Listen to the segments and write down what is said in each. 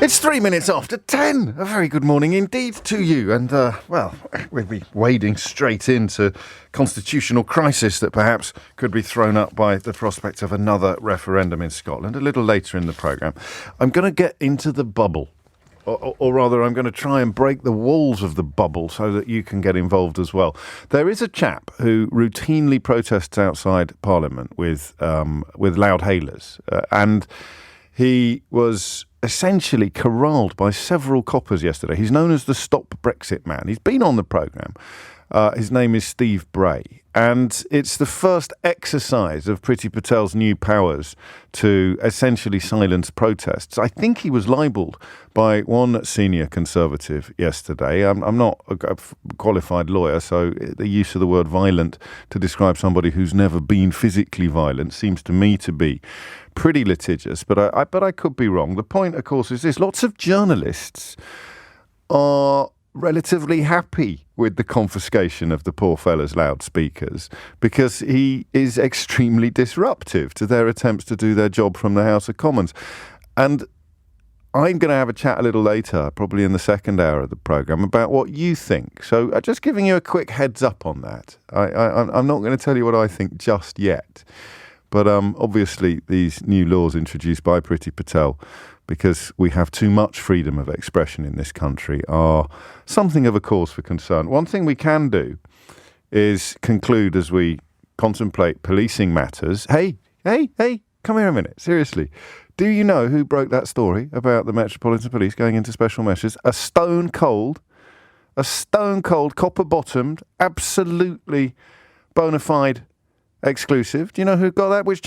It's 3 minutes after 10. A very good morning indeed to you. And, well, we'll be wading straight into constitutional crisis that perhaps could be thrown up by the prospect of another referendum in Scotland a little later in the programme. I'm going to get into the bubble. Or rather, I'm going to try and break the walls of the bubble so that you can get involved as well. There is a chap who routinely protests outside Parliament with loud hailers. And he was essentially corralled by several coppers yesterday. He's known as the Stop Brexit Man. He's been on the programme. His name is Steve Bray. And it's the first exercise of Priti Patel's new powers to essentially silence protests. I think he was libelled by one senior Conservative yesterday. I'm not a qualified lawyer, so the use of the word violent to describe somebody who's never been physically violent seems to me to be pretty litigious, but I could be wrong. The point, of course, is this. Lots of journalists are relatively happy with the confiscation of the poor fella's loudspeakers because he is extremely disruptive to their attempts to do their job from the House of Commons. And I'm going to have a chat a little later, probably in the second hour of the programme, about what you think. So just giving you a quick heads up on that. I'm not going to tell you what I think just yet. But obviously these new laws introduced by Priti Patel, because we have too much freedom of expression in this country, are something of a cause for concern. One thing we can do is conclude as we contemplate policing matters. Hey, come here a minute. Seriously. Do you know who broke that story about the Metropolitan Police going into special measures? A stone cold, copper-bottomed, absolutely bona fide exclusive. Do you know who got that? Which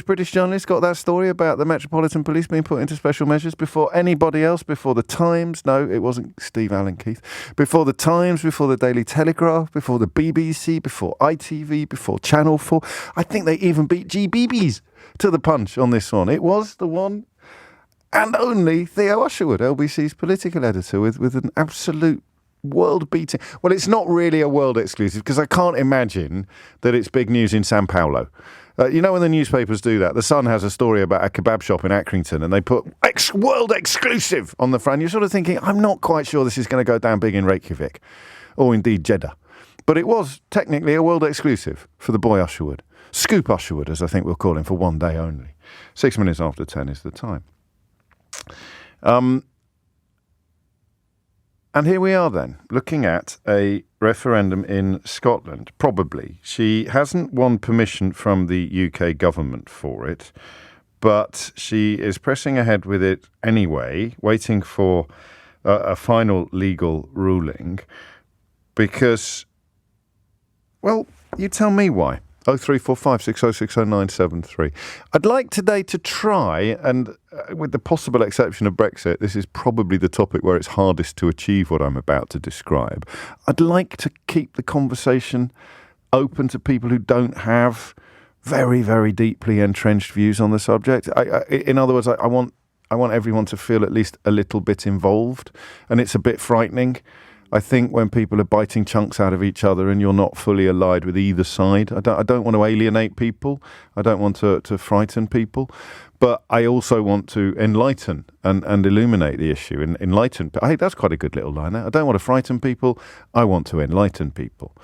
British journalist got that story about the Metropolitan Police being put into special measures before anybody else? Before the Times? No, it wasn't Steve Allen Keith. Before the Times, before the Daily Telegraph, before the BBC, before ITV, before Channel 4. I think they even beat GBBs to the punch on this one. It was the one and only Theo Usherwood, LBC's political editor, with an absolute world-beating. Well, it's not really a world exclusive because I can't imagine that it's big news in Sao Paulo. You know when the newspapers do that? The Sun has a story about a kebab shop in Accrington and they put world exclusive on the front. You're sort of thinking, I'm not quite sure this is going to go down big in Reykjavik or indeed Jeddah. But it was technically a world exclusive for the boy Usherwood. Scoop Usherwood, as I think we'll call him, for one day only. 6 minutes after 10 is the time. And here we are then, looking at a referendum in Scotland. Probably. She hasn't won permission from the UK government for it, but she is pressing ahead with it anyway, waiting for a final legal ruling, because, well, you tell me why. 0345 6060 973. I'd like today to try, and with the possible exception of Brexit, this is probably the topic where it's hardest to achieve what I'm about to describe. I'd like to keep the conversation open to people who don't have very, very deeply entrenched views on the subject. In other words, I want everyone to feel at least a little bit involved, and it's a bit frightening. I think when people are biting chunks out of each other and you're not fully allied with either side, I don't want to alienate people. I don't want to frighten people. But I also want to enlighten and illuminate the issue. Hey, that's quite a good little line there. I don't want to frighten people. I want to enlighten people.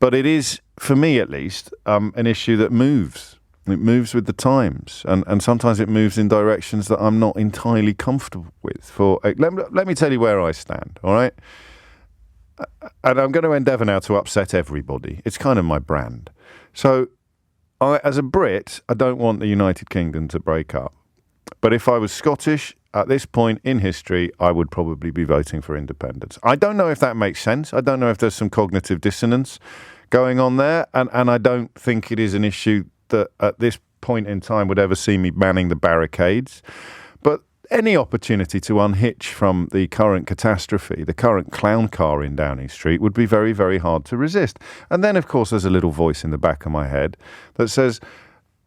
But it is, for me at least, an issue that moves. It moves with the times. And sometimes it moves in directions that I'm not entirely comfortable with. Let me tell you where I stand, all right? And I'm going to endeavour now to upset everybody. It's kind of my brand. So, as a Brit, I don't want the United Kingdom to break up. But if I was Scottish, at this point in history, I would probably be voting for independence. I don't know if that makes sense. I don't know if there's some cognitive dissonance going on there. And I don't think it is an issue that at this point in time would ever see me manning the barricades. But any opportunity to unhitch from the current catastrophe, the current clown car in Downing Street, would be very, very hard to resist. And then, of course, there's a little voice in the back of my head that says,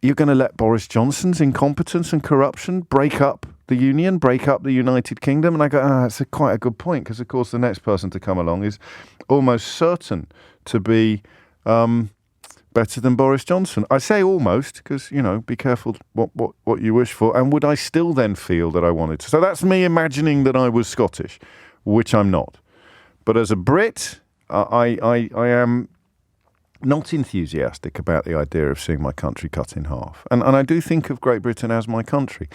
you're going to let Boris Johnson's incompetence and corruption break up the Union, break up the United Kingdom? And I go, that's quite a good point, because, of course, the next person to come along is almost certain to be better than Boris Johnson. I say almost because, be careful what you wish for. And would I still then feel that I wanted to? So that's me imagining that I was Scottish, which I'm not. But as a Brit, I am not enthusiastic about the idea of seeing my country cut in half. And I do think of Great Britain as my country.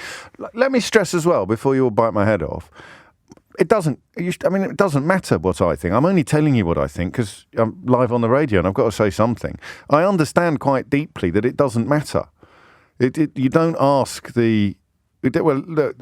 Let me stress as well, before you all bite my head off, it doesn't matter what I think. I'm only telling you what I think because I'm live on the radio and I've got to say something. I understand quite deeply that it doesn't matter. You don't ask the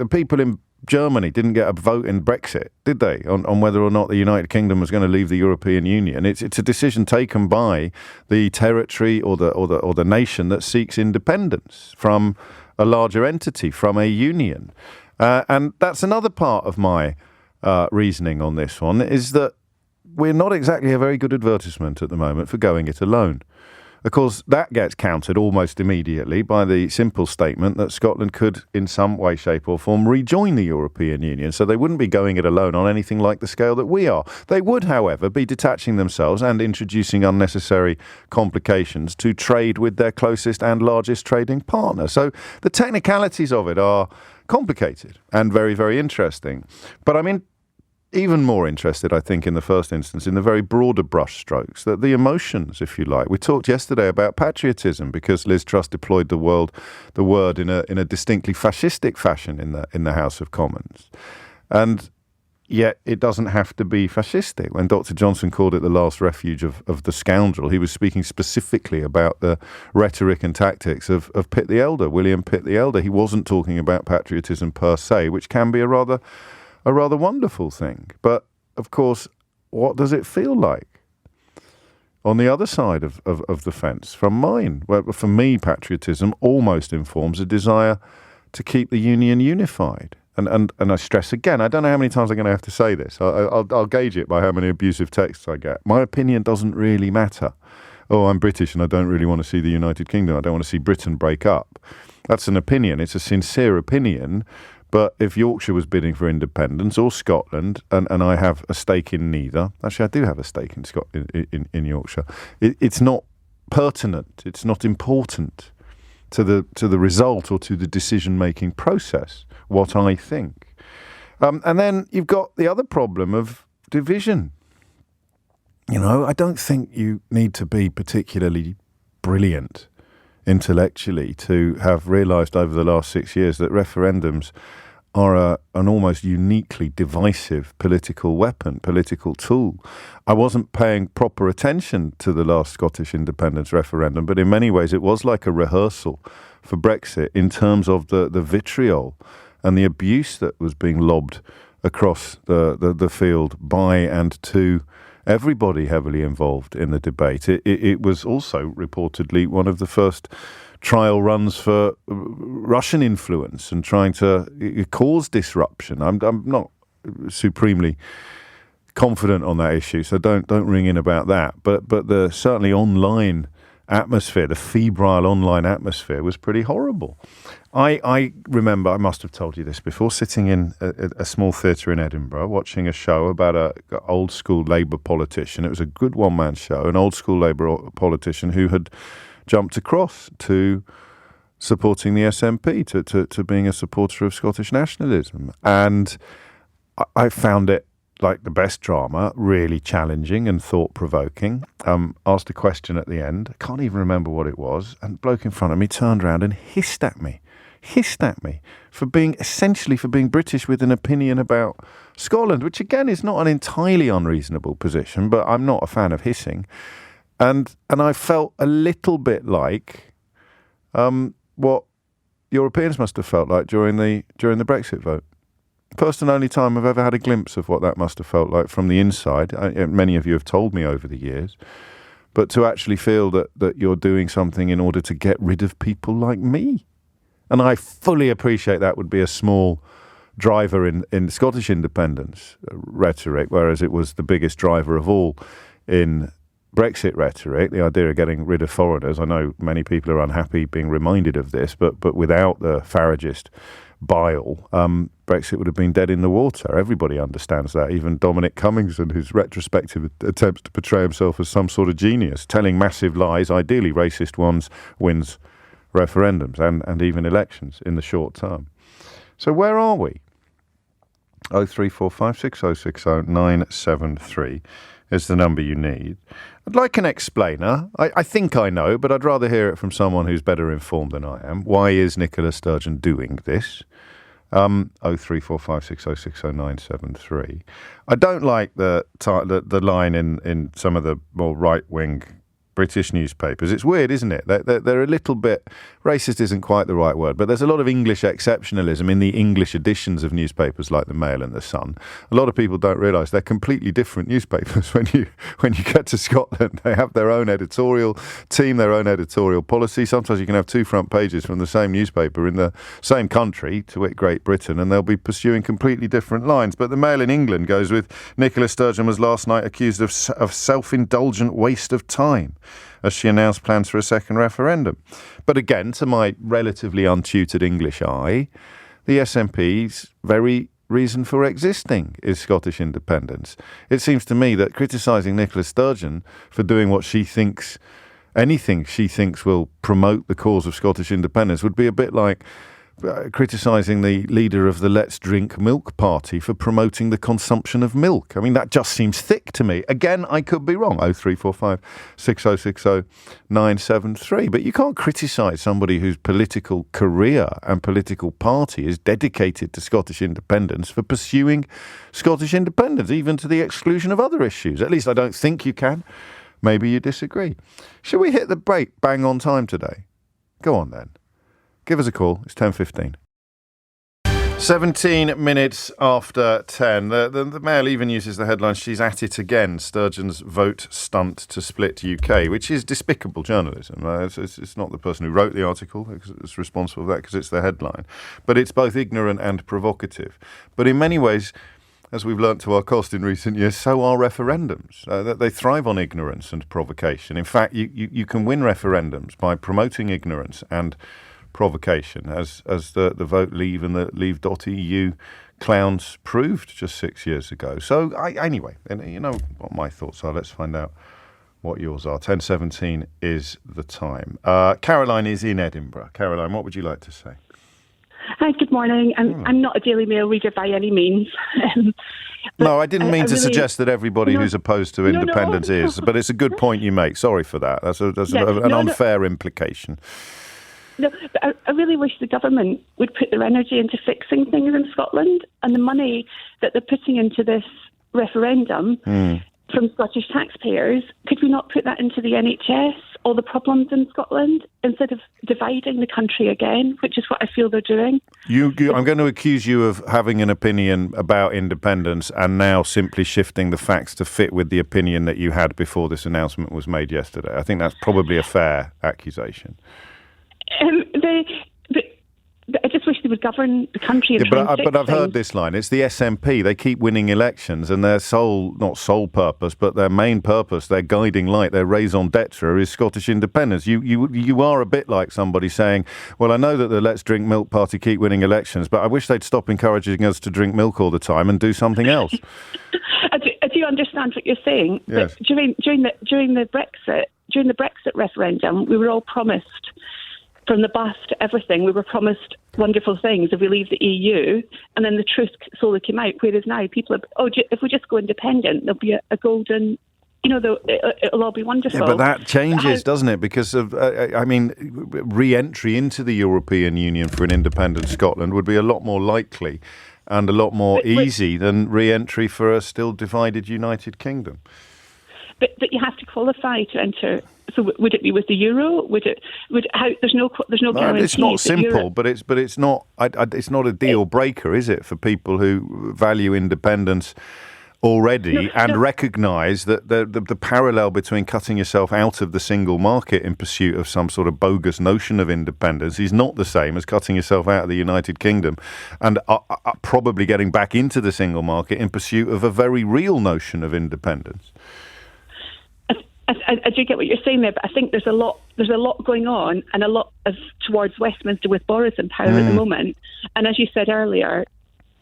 people in Germany didn't get a vote in Brexit, did they, on whether or not the United Kingdom was going to leave the European Union? It's a decision taken by the territory or the nation that seeks independence from a larger entity, from a union. And that's another part of my reasoning on this one, is that we're not exactly a very good advertisement at the moment for going it alone. Of course, that gets countered almost immediately by the simple statement that Scotland could, in some way, shape or form, rejoin the European Union. So they wouldn't be going it alone on anything like the scale that we are. They would, however, be detaching themselves and introducing unnecessary complications to trade with their closest and largest trading partner. So the technicalities of it are complicated and very, very interesting. But even more interested, I think, in the first instance, in the very broader brushstrokes, that the emotions, if you like. We talked yesterday about patriotism because Liz Truss deployed the word in a distinctly fascistic fashion in the House of Commons. And yet it doesn't have to be fascistic. When Dr. Johnson called it the last refuge of the scoundrel, he was speaking specifically about the rhetoric and tactics of Pitt the Elder, William Pitt the Elder. He wasn't talking about patriotism per se, which can be a rather wonderful thing. But, of course, what does it feel like on the other side of the fence from mine? Well, for me, patriotism almost informs a desire to keep the union unified. And I stress again, I don't know how many times I'm going to have to say this. I'll gauge it by how many abusive texts I get. My opinion doesn't really matter. Oh, I'm British and I don't really want to see the United Kingdom. I don't want to see Britain break up. That's an opinion. It's a sincere opinion. But if Yorkshire was bidding for independence, or Scotland, and I have a stake in neither, actually I do have a stake in Yorkshire, it's not pertinent, it's not important to the result or to the decision-making process, what I think. And then you've got the other problem of division. I don't think you need to be particularly brilliant intellectually to have realised over the last 6 years that referendums are an almost uniquely divisive political weapon, political tool. I wasn't paying proper attention to the last Scottish independence referendum, but in many ways it was like a rehearsal for Brexit in terms of the vitriol and the abuse that was being lobbed across the field by and to everybody heavily involved in the debate. It was also reportedly one of the first trial runs for Russian influence and trying to cause disruption. I'm not supremely confident on that issue, so don't ring in about that. But the certainly online atmosphere, the febrile online atmosphere, was pretty horrible. I remember, I must have told you this before, sitting in a small theatre in Edinburgh watching a show about an old school Labour politician. It was a good one-man show, an old school Labour politician who had jumped across to supporting the SNP, to being a supporter of Scottish nationalism. And I found it, like the best drama, really challenging and thought-provoking. Asked a question at the end, I can't even remember what it was, and the bloke in front of me turned around and hissed at me for being British with an opinion about Scotland, which again is not an entirely unreasonable position, but I'm not a fan of hissing. And I felt a little bit like what Europeans must have felt like during the Brexit vote. First and only time I've ever had a glimpse of what that must have felt like from the inside. Many of you have told me over the years. But to actually feel that you're doing something in order to get rid of people like me. And I fully appreciate that would be a small driver in Scottish independence rhetoric, whereas it was the biggest driver of all in Brexit rhetoric, the idea of getting rid of foreigners. I know many people are unhappy being reminded of this, but without the Faragist bile, Brexit would have been dead in the water. Everybody understands that. Even Dominic Cummings and his retrospective attempts to portray himself as some sort of genius, telling massive lies, ideally racist ones, wins referendums and even elections in the short term. So where are we? 03456060973 is the number you need. I'd like an explainer. I think I know, but I'd rather hear it from someone who's better informed than I am. Why is Nicola Sturgeon doing this? 03456060973. I don't like the line in some of the more right-wing British newspapers. It's weird, isn't it? They're a little bit... Racist isn't quite the right word, but there's a lot of English exceptionalism in the English editions of newspapers like the Mail and the Sun. A lot of people don't realise they're completely different newspapers when you get to Scotland. They have their own editorial team, their own editorial policy. Sometimes you can have two front pages from the same newspaper in the same country, to wit Great Britain, and they'll be pursuing completely different lines. But the Mail in England goes with Nicola Sturgeon was last night accused of self-indulgent waste of time as she announced plans for a second referendum. But again, to my relatively untutored English eye, the SNP's very reason for existing is Scottish independence. It seems to me that criticising Nicola Sturgeon for doing what she thinks, anything she thinks will promote the cause of Scottish independence would be a bit like criticising the leader of the Let's Drink Milk Party for promoting the consumption of milk. I mean, that just seems thick to me. Again, I could be wrong. 03456060973. But you can't criticise somebody whose political career and political party is dedicated to Scottish independence for pursuing Scottish independence, even to the exclusion of other issues. At least I don't think you can. Maybe you disagree. Shall we hit the break bang on time today? Go on then. Give us a call. It's 10:15. 17 minutes after 10. The Mail even uses the headline, "She's at it again, Sturgeon's vote stunt to split UK," which is despicable journalism. It's not the person who wrote the article who's responsible for that, because it's the headline. But it's both ignorant and provocative. But in many ways, as we've learnt to our cost in recent years, so are referendums. They thrive on ignorance and provocation. In fact, you can win referendums by promoting ignorance and provocation, as the Vote Leave and the Leave.eu clowns proved just 6 years ago. So anyway, and you know what my thoughts are. Let's find out what yours are. 10:17 is the time. Caroline is in Edinburgh. Caroline, what would you like to say? Hi, good morning. I'm not a Daily Mail reader by any means. No, I didn't mean to suggest that everybody who's opposed to independence is, but it's a good point you make. Sorry for that. That's an unfair implication. No, but I really wish the government would put their energy into fixing things in Scotland, and the money that they're putting into this referendum from Scottish taxpayers, could we not put that into the NHS, all the problems in Scotland, instead of dividing the country again, which is what I feel they're doing? I'm going to accuse you of having an opinion about independence and now simply shifting the facts to fit with the opinion that you had before this announcement was made yesterday. I think that's probably a fair accusation. I just wish they would govern the country. But I've heard this line. It's the SNP. They keep winning elections, and their not sole purpose, but their main purpose, their guiding light, their raison d'etre is Scottish independence. You are a bit like somebody saying, well, I know that the Let's Drink Milk Party keep winning elections, but I wish they'd stop encouraging us to drink milk all the time and do something else. I do understand what you're saying. Yes. But during the Brexit referendum, we were all promised, from the bus to everything, we were promised wonderful things if we leave the EU, and then the truth slowly came out. Whereas now people are, if we just go independent, there'll be a golden, it'll all be wonderful. Yeah, but that changes, doesn't it? Because of, re-entry into the European Union for an independent Scotland would be a lot more likely and a lot more easy than re-entry for a still divided United Kingdom. But you have to qualify to enter. So would it be with the euro? There's no guarantee. It's not simple, but it's not. It's not a deal breaker, is it, for people who value independence already and recognise that the parallel between cutting yourself out of the single market in pursuit of some sort of bogus notion of independence is not the same as cutting yourself out of the United Kingdom and probably getting back into the single market in pursuit of a very real notion of independence. I do get what you're saying there, but I think there's a lot going on, and a lot towards Westminster with Boris in power at the moment. And as you said earlier,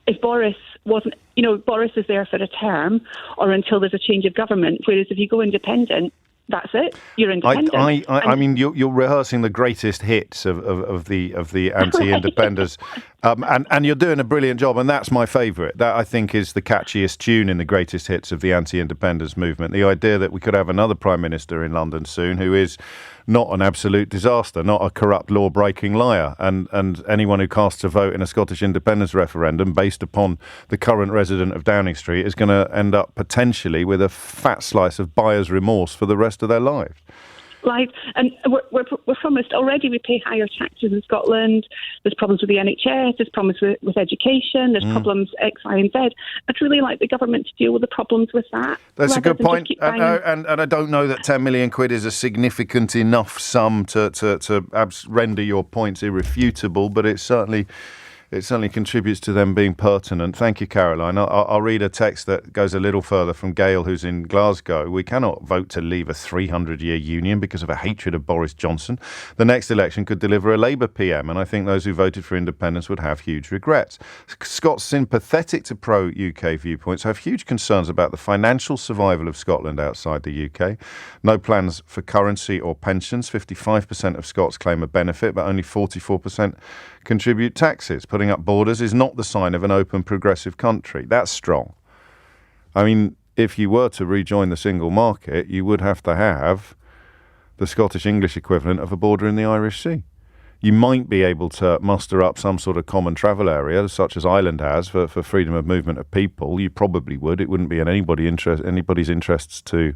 if Boris wasn't, Boris is there for a term or until there's a change of government, whereas if you go independent, that's it. You're independent. I mean, you're rehearsing the greatest hits of the anti-independers, and you're doing a brilliant job. And that's my favourite. That, I think, is the catchiest tune in the greatest hits of the anti-independers movement. The idea that we could have another prime minister in London soon who is not an absolute disaster, not a corrupt law-breaking liar, and anyone who casts a vote in a Scottish independence referendum based upon the current resident of Downing Street is going to end up potentially with a fat slice of buyer's remorse for the rest of their lives. Right, and we're promised already. We pay higher taxes in Scotland. There's problems with the NHS. There's problems with education. There's problems X, Y, and Z. I'd really like the government to deal with the problems with that. That's a good point. And I don't know that 10 million quid is a significant enough sum to render your points irrefutable, but it certainly contributes to them being pertinent. Thank you, Caroline. I'll read a text that goes a little further from Gail, who's in Glasgow. We cannot vote to leave a 300-year union because of a hatred of Boris Johnson. The next election could deliver a Labour PM, and I think those who voted for independence would have huge regrets. Scots sympathetic to pro-UK viewpoints have huge concerns about the financial survival of Scotland outside the UK. No plans for currency or pensions. 55% of Scots claim a benefit, but only 44% contribute taxes. Putting up borders is not the sign of an open, progressive country. That's strong. I mean, if you were to rejoin the single market, you would have to have the Scottish-English equivalent of a border in the Irish Sea. You might be able to muster up some sort of common travel area, such as Ireland has, for freedom of movement of people. You probably would. It wouldn't be in anybody's interests to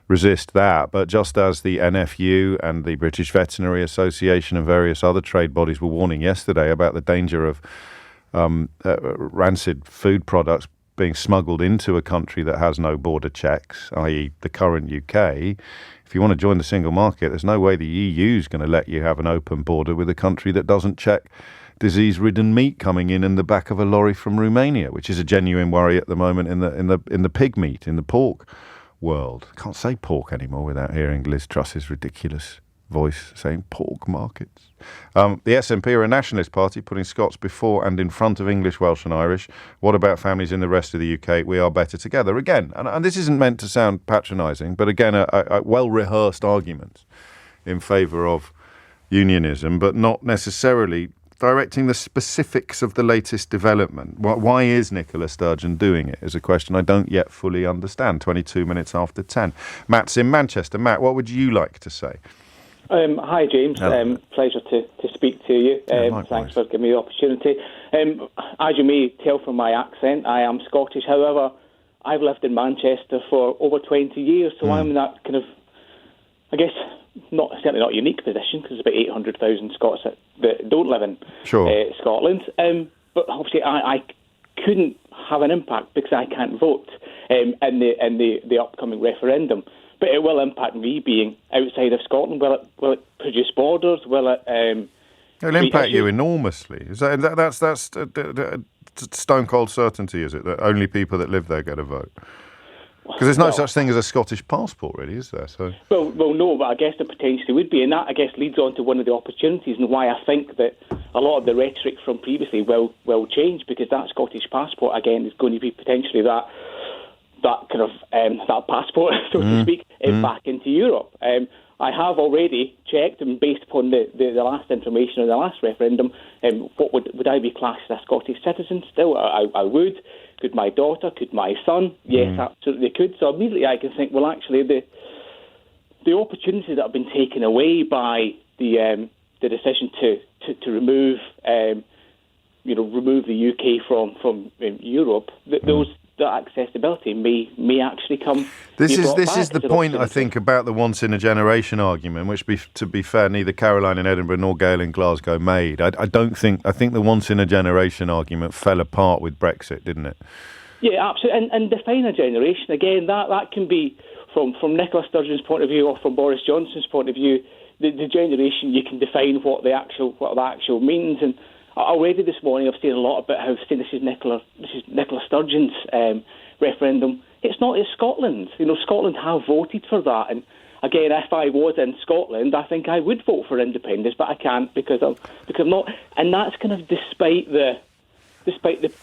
resist that, but just as the NFU and the British Veterinary Association and various other trade bodies were warning yesterday about the danger of rancid food products being smuggled into a country that has no border checks, i.e. the current UK, if you want to join the single market, there's no way the EU is going to let you have an open border with a country that doesn't check disease-ridden meat coming in the back of a lorry from Romania, which is a genuine worry at the moment in the pig meat, in the pork world. Can't say pork anymore without hearing Liz Truss's ridiculous voice saying pork markets. The SNP are a nationalist party, putting Scots before and in front of English, Welsh and Irish. What about families in the rest of the UK? We are better together. Again, and this isn't meant to sound patronising, but again, a well-rehearsed argument in favour of unionism, but not necessarily directing the specifics of the latest development. Why is Nicola Sturgeon doing it is a question I don't yet fully understand. 22 minutes after 10. Matt's in Manchester. Matt, what would you like to say? Hi, James. Pleasure to speak to you. Thanks for giving me the opportunity. As you may tell from my accent, I am Scottish. However, I've lived in Manchester for over 20 years, so I'm in that kind of, I guess, certainly not unique position, because there's about 800,000 Scots that don't live in Scotland. But obviously, I couldn't have an impact because I can't vote in the upcoming referendum. But it will impact me being outside of Scotland. Will it produce borders? Will it? It'll impact you enormously. That's stone cold certainty, is it? That only people that live there get a vote. Because there's no such thing as a Scottish passport, really, is there? So well, no, but I guess there potentially would be, and that, I guess, leads on to one of the opportunities and why I think that a lot of the rhetoric from previously will change, because that Scottish passport, again, is going to be potentially that kind of that passport, so to speak, back into Europe. I have already checked, and based upon the last information in the last referendum, what would I be classed as a Scottish citizen still? I would. Could my daughter? Could my son? Yes, absolutely could. So immediately I can think, well, actually, the opportunities that have been taken away by the decision to remove the UK from Europe, that accessibility may actually come. This is the point, I think, about the once in a generation argument, which, to be fair, neither Caroline in Edinburgh nor Gail in Glasgow made. I think the once in a generation argument fell apart with Brexit, didn't it? Yeah, absolutely. And define a generation again. That can be from Nicola Sturgeon's point of view or from Boris Johnson's point of view. The generation, you can define what the actual means. And already this morning, I've seen a lot about how this is Nicola Sturgeon's referendum. it's not. It's Scotland. Scotland have voted for that, and again, if I was in Scotland, I think I would vote for independence, but I can't because I'm not, and that's kind of despite the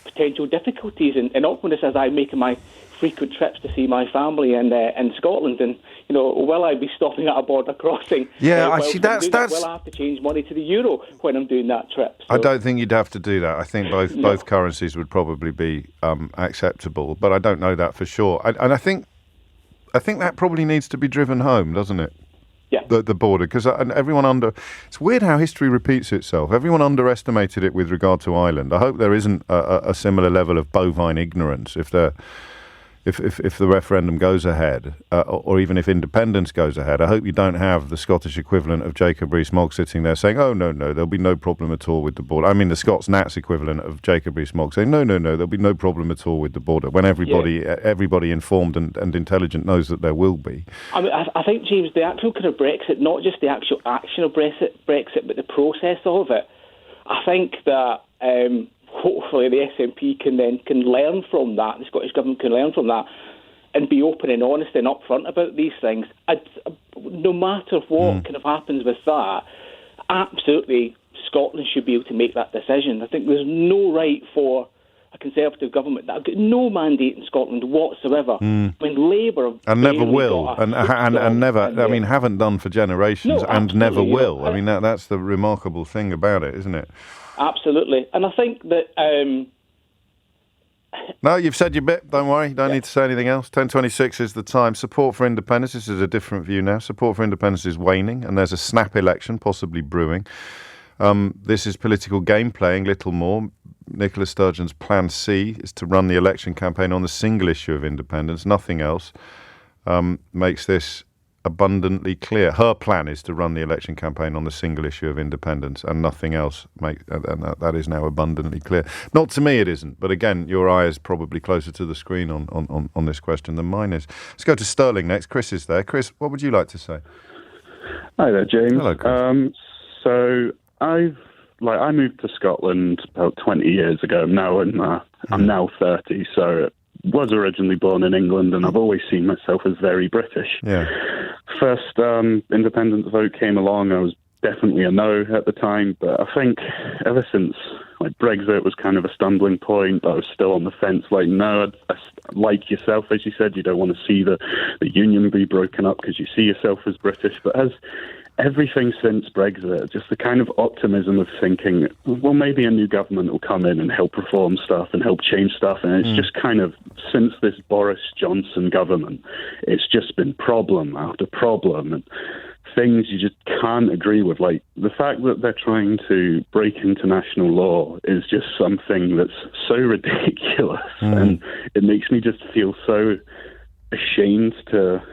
potential difficulties and awkwardness as I'm making my frequent trips to see my family in Scotland, and will I be stopping at a border crossing? Yeah, will I have to change money to the euro when I'm doing that trip? So, I don't think you'd have to do that. I think both currencies would probably be acceptable, but I don't know that for sure. And I think that probably needs to be driven home, doesn't it? Yeah. The border, because it's weird how history repeats itself. Everyone underestimated it with regard to Ireland. I hope there isn't a similar level of bovine ignorance if the referendum goes ahead, or even if independence goes ahead. I hope you don't have the Scottish equivalent of Jacob Rees-Mogg sitting there saying, "Oh no, there'll be no problem at all with the border." I mean, the Scots Nats equivalent of Jacob Rees-Mogg saying, "No, there'll be no problem at all with the border," when everybody informed and intelligent knows that there will be. I mean, I think, James, the actual kind of Brexit, not just the actual action of Brexit, but the process of it. I think that hopefully the SNP can learn from that, the Scottish Government can learn from that and be open and honest and upfront about these things. No matter what kind of happens with that, absolutely Scotland should be able to make that decision. I think there's no right for a Conservative government that have got no mandate in Scotland whatsoever. When Labour and never will, and never. I mean, haven't done for generations, and never will. I mean, that's the remarkable thing about it, isn't it? Absolutely, and I think that. No, you've said your bit. Don't worry. You don't need to say anything else. 10:26 is the time. Support for independence. This is a different view now. Support for independence is waning, and there's a snap election possibly brewing. This is political game playing, little more. Nicola Sturgeon's plan C is to run the election campaign on the single issue of independence, nothing else. Makes this abundantly clear. Her plan is to run the election campaign on the single issue of independence and nothing else. And that is now abundantly clear. Not to me it isn't, but again, your eye is probably closer to the screen on this question than mine is. Let's go to Stirling next. Chris is there. Chris, what would you like to say? Hi there, James. Hello, Chris. So I moved to Scotland about 20 years ago. I'm now 30, so was originally born in England, and I've always seen myself as very British. Yeah. First independence vote came along, I was definitely a no at the time, but I think ever since Brexit was kind of a stumbling point, I was still on the fence. No, like yourself, as you said, you don't want to see the union be broken up because you see yourself as British, but as everything since Brexit, just the kind of optimism of thinking, well, maybe a new government will come in and help reform stuff and help change stuff. And it's just kind of, since this Boris Johnson government, it's just been problem after problem and things you just can't agree with. Like the fact that they're trying to break international law is just something that's so ridiculous. And it makes me just feel so ashamed to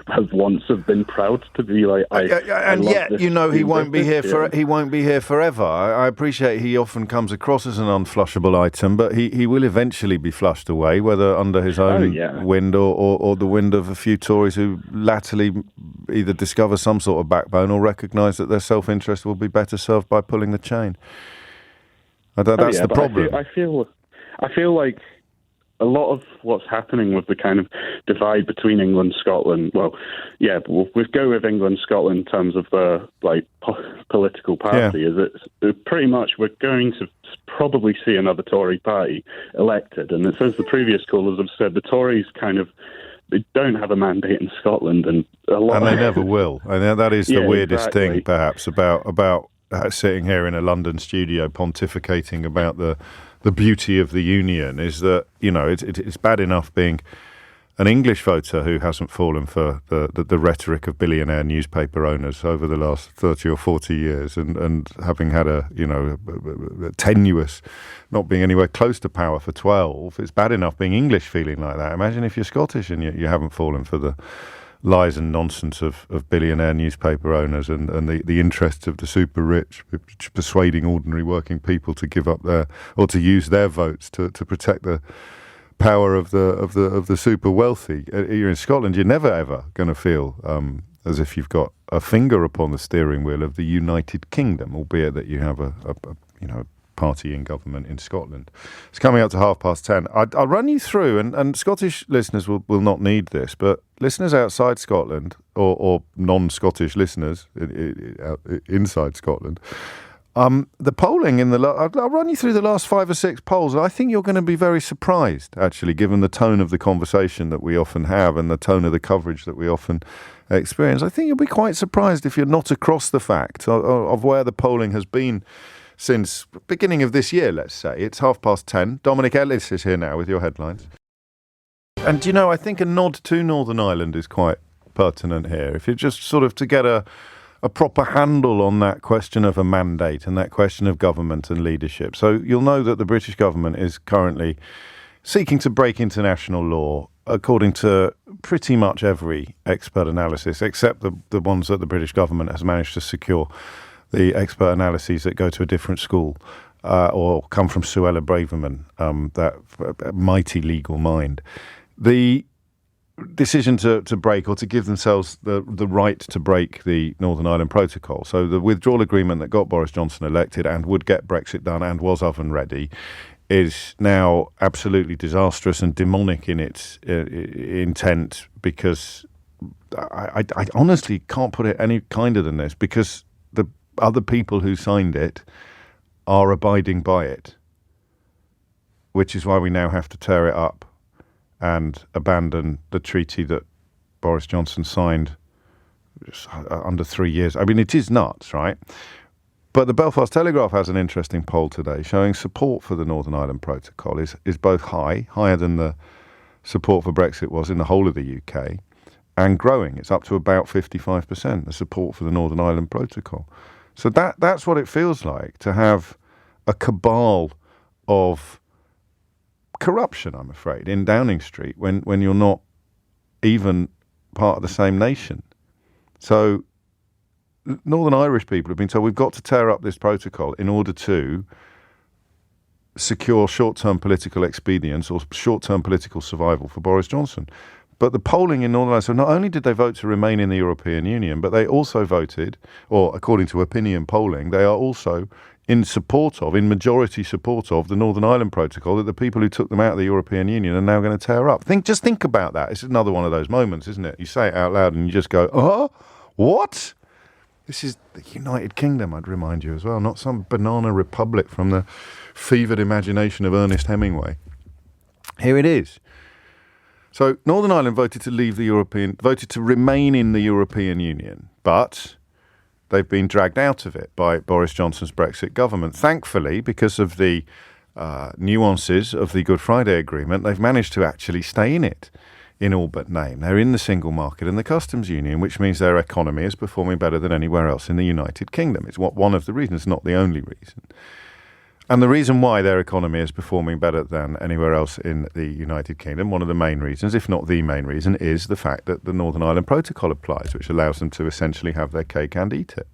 have once have been proud to be like, he won't be here he won't be here forever. I appreciate he often comes across as an unflushable item, but he will eventually be flushed away, whether under his own wind or the wind of a few Tories who latterly either discover some sort of backbone or recognise that their self-interest will be better served by pulling the chain. That's the problem. I feel like a lot of what's happening with the kind of divide between England and Scotland, we'll go with England and Scotland in terms of the political party, is it pretty much we're going to probably see another Tory party elected. And it's, as the previous callers have said, the Tories they don't have a mandate in Scotland, and they never will. And that is the weirdest thing, perhaps, about sitting here in a London studio pontificating about the beauty of the union, is that, it's bad enough being an English voter who hasn't fallen for the rhetoric of billionaire newspaper owners over the last 30 or 40 years and having had a tenuous, not being anywhere close to power for 12. It's bad enough being English feeling like that. Imagine if you're Scottish and you haven't fallen for the lies and nonsense of billionaire newspaper owners and the interests of the super rich, persuading ordinary working people to give up or to use their votes to protect the power of the super wealthy. You're in Scotland, you're never ever going to feel as if you've got a finger upon the steering wheel of the United Kingdom, albeit that you have a party in government in Scotland. It's coming up to 10:30. I'll run you through, and Scottish listeners will not need this, but listeners outside Scotland or non-Scottish listeners inside Scotland, the polling I'll run you through the last 5 or 6 polls, and I think you're going to be very surprised, actually, given the tone of the conversation that we often have and the tone of the coverage that we often experience. I think you'll be quite surprised if you're not across the fact of where the polling has been since beginning of this year, let's say. It's 10:30. Dominic Ellis is here now with your headlines. And, I think a nod to Northern Ireland is quite pertinent here. If you're just sort of to get a proper handle on that question of a mandate and that question of government and leadership. So you'll know that the British government is currently seeking to break international law, according to pretty much every expert analysis, except the ones that the British government has managed to secure, the expert analyses that go to a different school or come from Suella Braverman, that mighty legal mind. The decision to break, or to give themselves the right to break the Northern Ireland Protocol. So the withdrawal agreement that got Boris Johnson elected and would get Brexit done and was oven ready is now absolutely disastrous and demonic in its intent, because I honestly can't put it any kinder than this, because the other people who signed it are abiding by it, which is why we now have to tear it up and abandon the treaty that Boris Johnson signed under 3 years. I mean, it is nuts, right? But the Belfast Telegraph has an interesting poll today showing support for the Northern Ireland Protocol is both higher than the support for Brexit was in the whole of the UK, and growing. It's up to about 55%, the support for the Northern Ireland Protocol. So that's what it feels like to have a cabal of corruption, I'm afraid, in Downing Street when you're not even part of the same nation. So Northern Irish people have been told we've got to tear up this protocol in order to secure short-term political expedience or short-term political survival for Boris Johnson. But the polling in Northern Ireland, so not only did they vote to remain in the European Union, but they also voted, or according to opinion polling, they are also in majority support of the Northern Ireland Protocol that the people who took them out of the European Union are now going to tear up. Just think about that. It's another one of those moments, isn't it? You say it out loud and you just go, what? This is the United Kingdom, I'd remind you as well, not some banana republic from the fevered imagination of Ernest Hemingway. Here it is. So Northern Ireland voted to remain in the European Union, but they've been dragged out of it by Boris Johnson's Brexit government. Thankfully, because of the nuances of the Good Friday Agreement, they've managed to actually stay in it in all but name. They're in the single market and the customs union, which means their economy is performing better than anywhere else in the United Kingdom. It's one of the reasons, not the only reason. And the reason why their economy is performing better than anywhere else in the United Kingdom, one of the main reasons, if not the main reason, is the fact that the Northern Ireland Protocol applies, which allows them to essentially have their cake and eat it.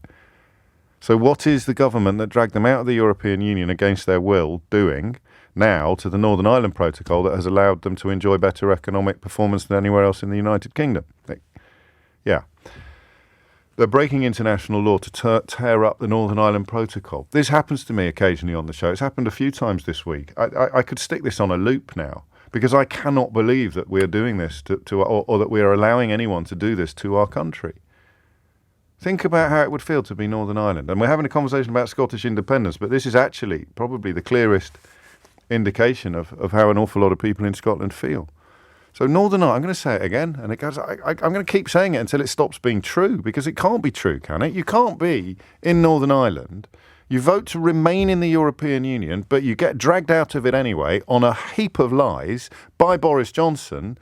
So what is the government that dragged them out of the European Union against their will doing now to the Northern Ireland Protocol that has allowed them to enjoy better economic performance than anywhere else in the United Kingdom? Yeah. They're breaking international law to tear up the Northern Ireland Protocol. This happens to me occasionally on the show. It's happened a few times this week. I could stick this on a loop now, because I cannot believe that we're doing this or that we're allowing anyone to do this to our country. Think about how it would feel to be Northern Ireland. And we're having a conversation about Scottish independence, but this is actually probably the clearest indication of how an awful lot of people in Scotland feel. So Northern Ireland, I'm going to say it again, and I'm going to keep saying it until it stops being true, because it can't be true, can it? You can't be in Northern Ireland, you vote to remain in the European Union, but you get dragged out of it anyway on a heap of lies by Boris Johnson,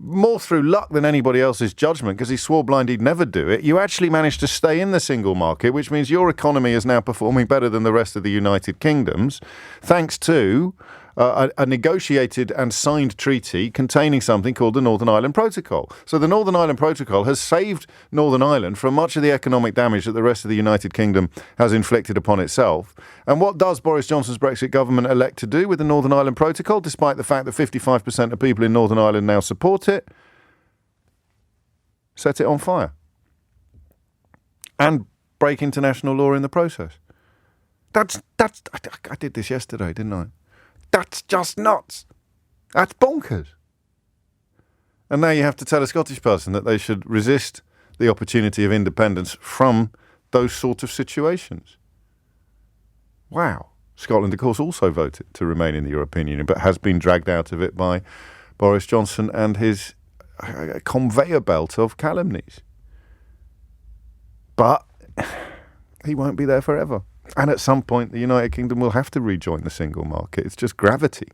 more through luck than anybody else's judgment, because he swore blind he'd never do it. You actually managed to stay in the single market, which means your economy is now performing better than the rest of the United Kingdom's, thanks to a negotiated and signed treaty containing something called the Northern Ireland Protocol. So the Northern Ireland Protocol has saved Northern Ireland from much of the economic damage that the rest of the United Kingdom has inflicted upon itself. And what does Boris Johnson's Brexit government elect to do with the Northern Ireland Protocol, despite the fact that 55% of people in Northern Ireland now support it? Set it on fire. And break international law in the process. I did this yesterday, didn't I? That's just nuts. That's bonkers. And now you have to tell a Scottish person that they should resist the opportunity of independence from those sort of situations. Wow. Scotland, of course, also voted to remain in the European Union, but has been dragged out of it by Boris Johnson and his conveyor belt of calumnies. But he won't be there forever. And at some point, the United Kingdom will have to rejoin the single market. It's just gravity.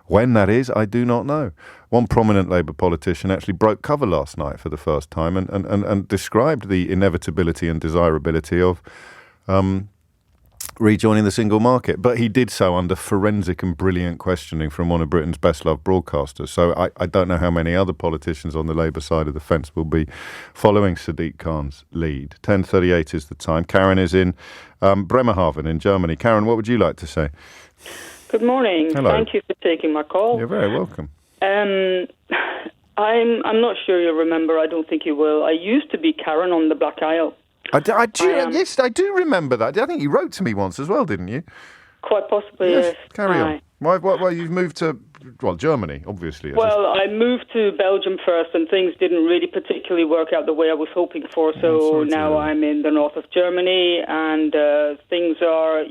When that is, I do not know. One prominent Labour politician actually broke cover last night for the first time and described the inevitability and desirability of rejoining the single market. But he did so under forensic and brilliant questioning from one of Britain's best-loved broadcasters. So I don't know how many other politicians on the Labour side of the fence will be following Sadiq Khan's lead. 10:38 is the time. Karen is in Bremerhaven in Germany. Karen, what would you like to say? Good morning. Hello. Thank you for taking my call. You're very welcome. I'm not sure you'll remember. I don't think you will. I used to be Karen on the Black Isle. Yes, I do remember that. I think you wrote to me once as well, didn't you? Quite possibly, yes. Carry on. Why you've moved to, Germany, obviously. I moved to Belgium first, and things didn't really particularly work out the way I was hoping for, so now I'm in the north of Germany, and things are,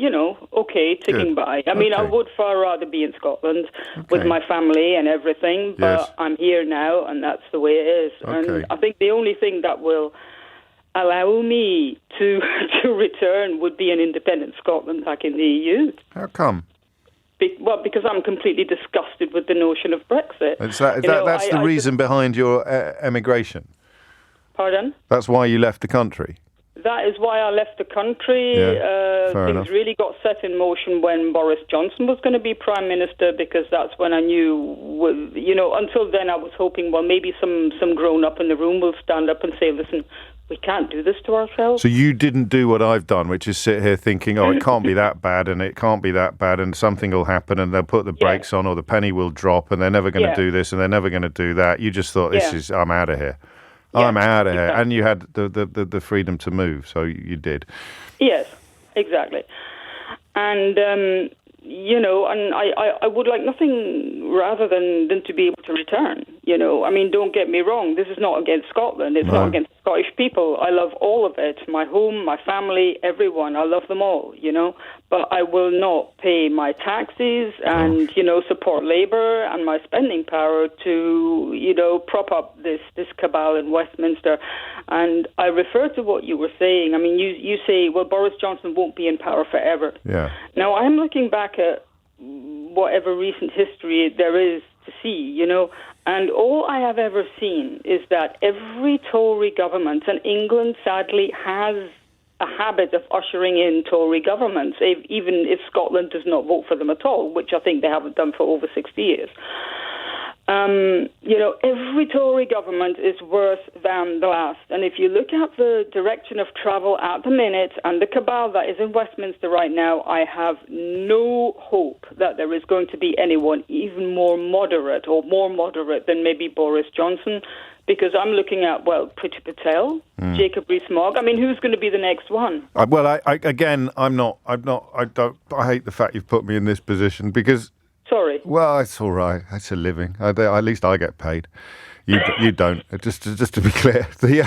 okay, ticking by. I mean, I would far rather be in Scotland with my family and everything, but I'm here now, and that's the way it is. And I think the only thing that will allow me to return would be an independent Scotland back in the EU. How come? Because I'm completely disgusted with the notion of Brexit. That's the reason behind your emigration? Pardon? That's why you left the country? That is why I left the country. Things really got set in motion when Boris Johnson was going to be Prime Minister, because that's when I knew, until then I was hoping, well, maybe some grown-up in the room will stand up and say, listen, we can't do this to ourselves. So you didn't do what I've done, which is sit here thinking, it can't be that bad, and it can't be that bad, and something will happen, and they'll put the brakes on, or the penny will drop, and they're never going to do this, and they're never going to do that. You just thought, I'm out of here. I'm out of here. And you had the freedom to move, so you did. Yes, exactly. And, and I would like nothing rather than to be able to return. I mean, don't get me wrong. This is not against Scotland. It's not against Scottish people. I love all of it. My home, my family, everyone. I love them all, But I will not pay my taxes and, support Labour and my spending power to, prop up this cabal in Westminster. And I refer to what you were saying. I mean, you say, well, Boris Johnson won't be in power forever. Yeah. Now, I'm looking back at whatever recent history there is to see, and all I have ever seen is that every Tory government, and England sadly has a habit of ushering in Tory governments, even if Scotland does not vote for them at all, which I think they haven't done for over 60 years. Every Tory government is worse than the last. And if you look at the direction of travel at the minute and the cabal that is in Westminster right now, I have no hope that there is going to be anyone even more moderate than maybe Boris Johnson, because I'm looking at, Priti Patel, Jacob Rees-Mogg. I mean, who's going to be the next one? I hate the fact you've put me in this position because... Sorry. Well, it's all right. It's a living. At least I get paid. You don't. Just to be clear, the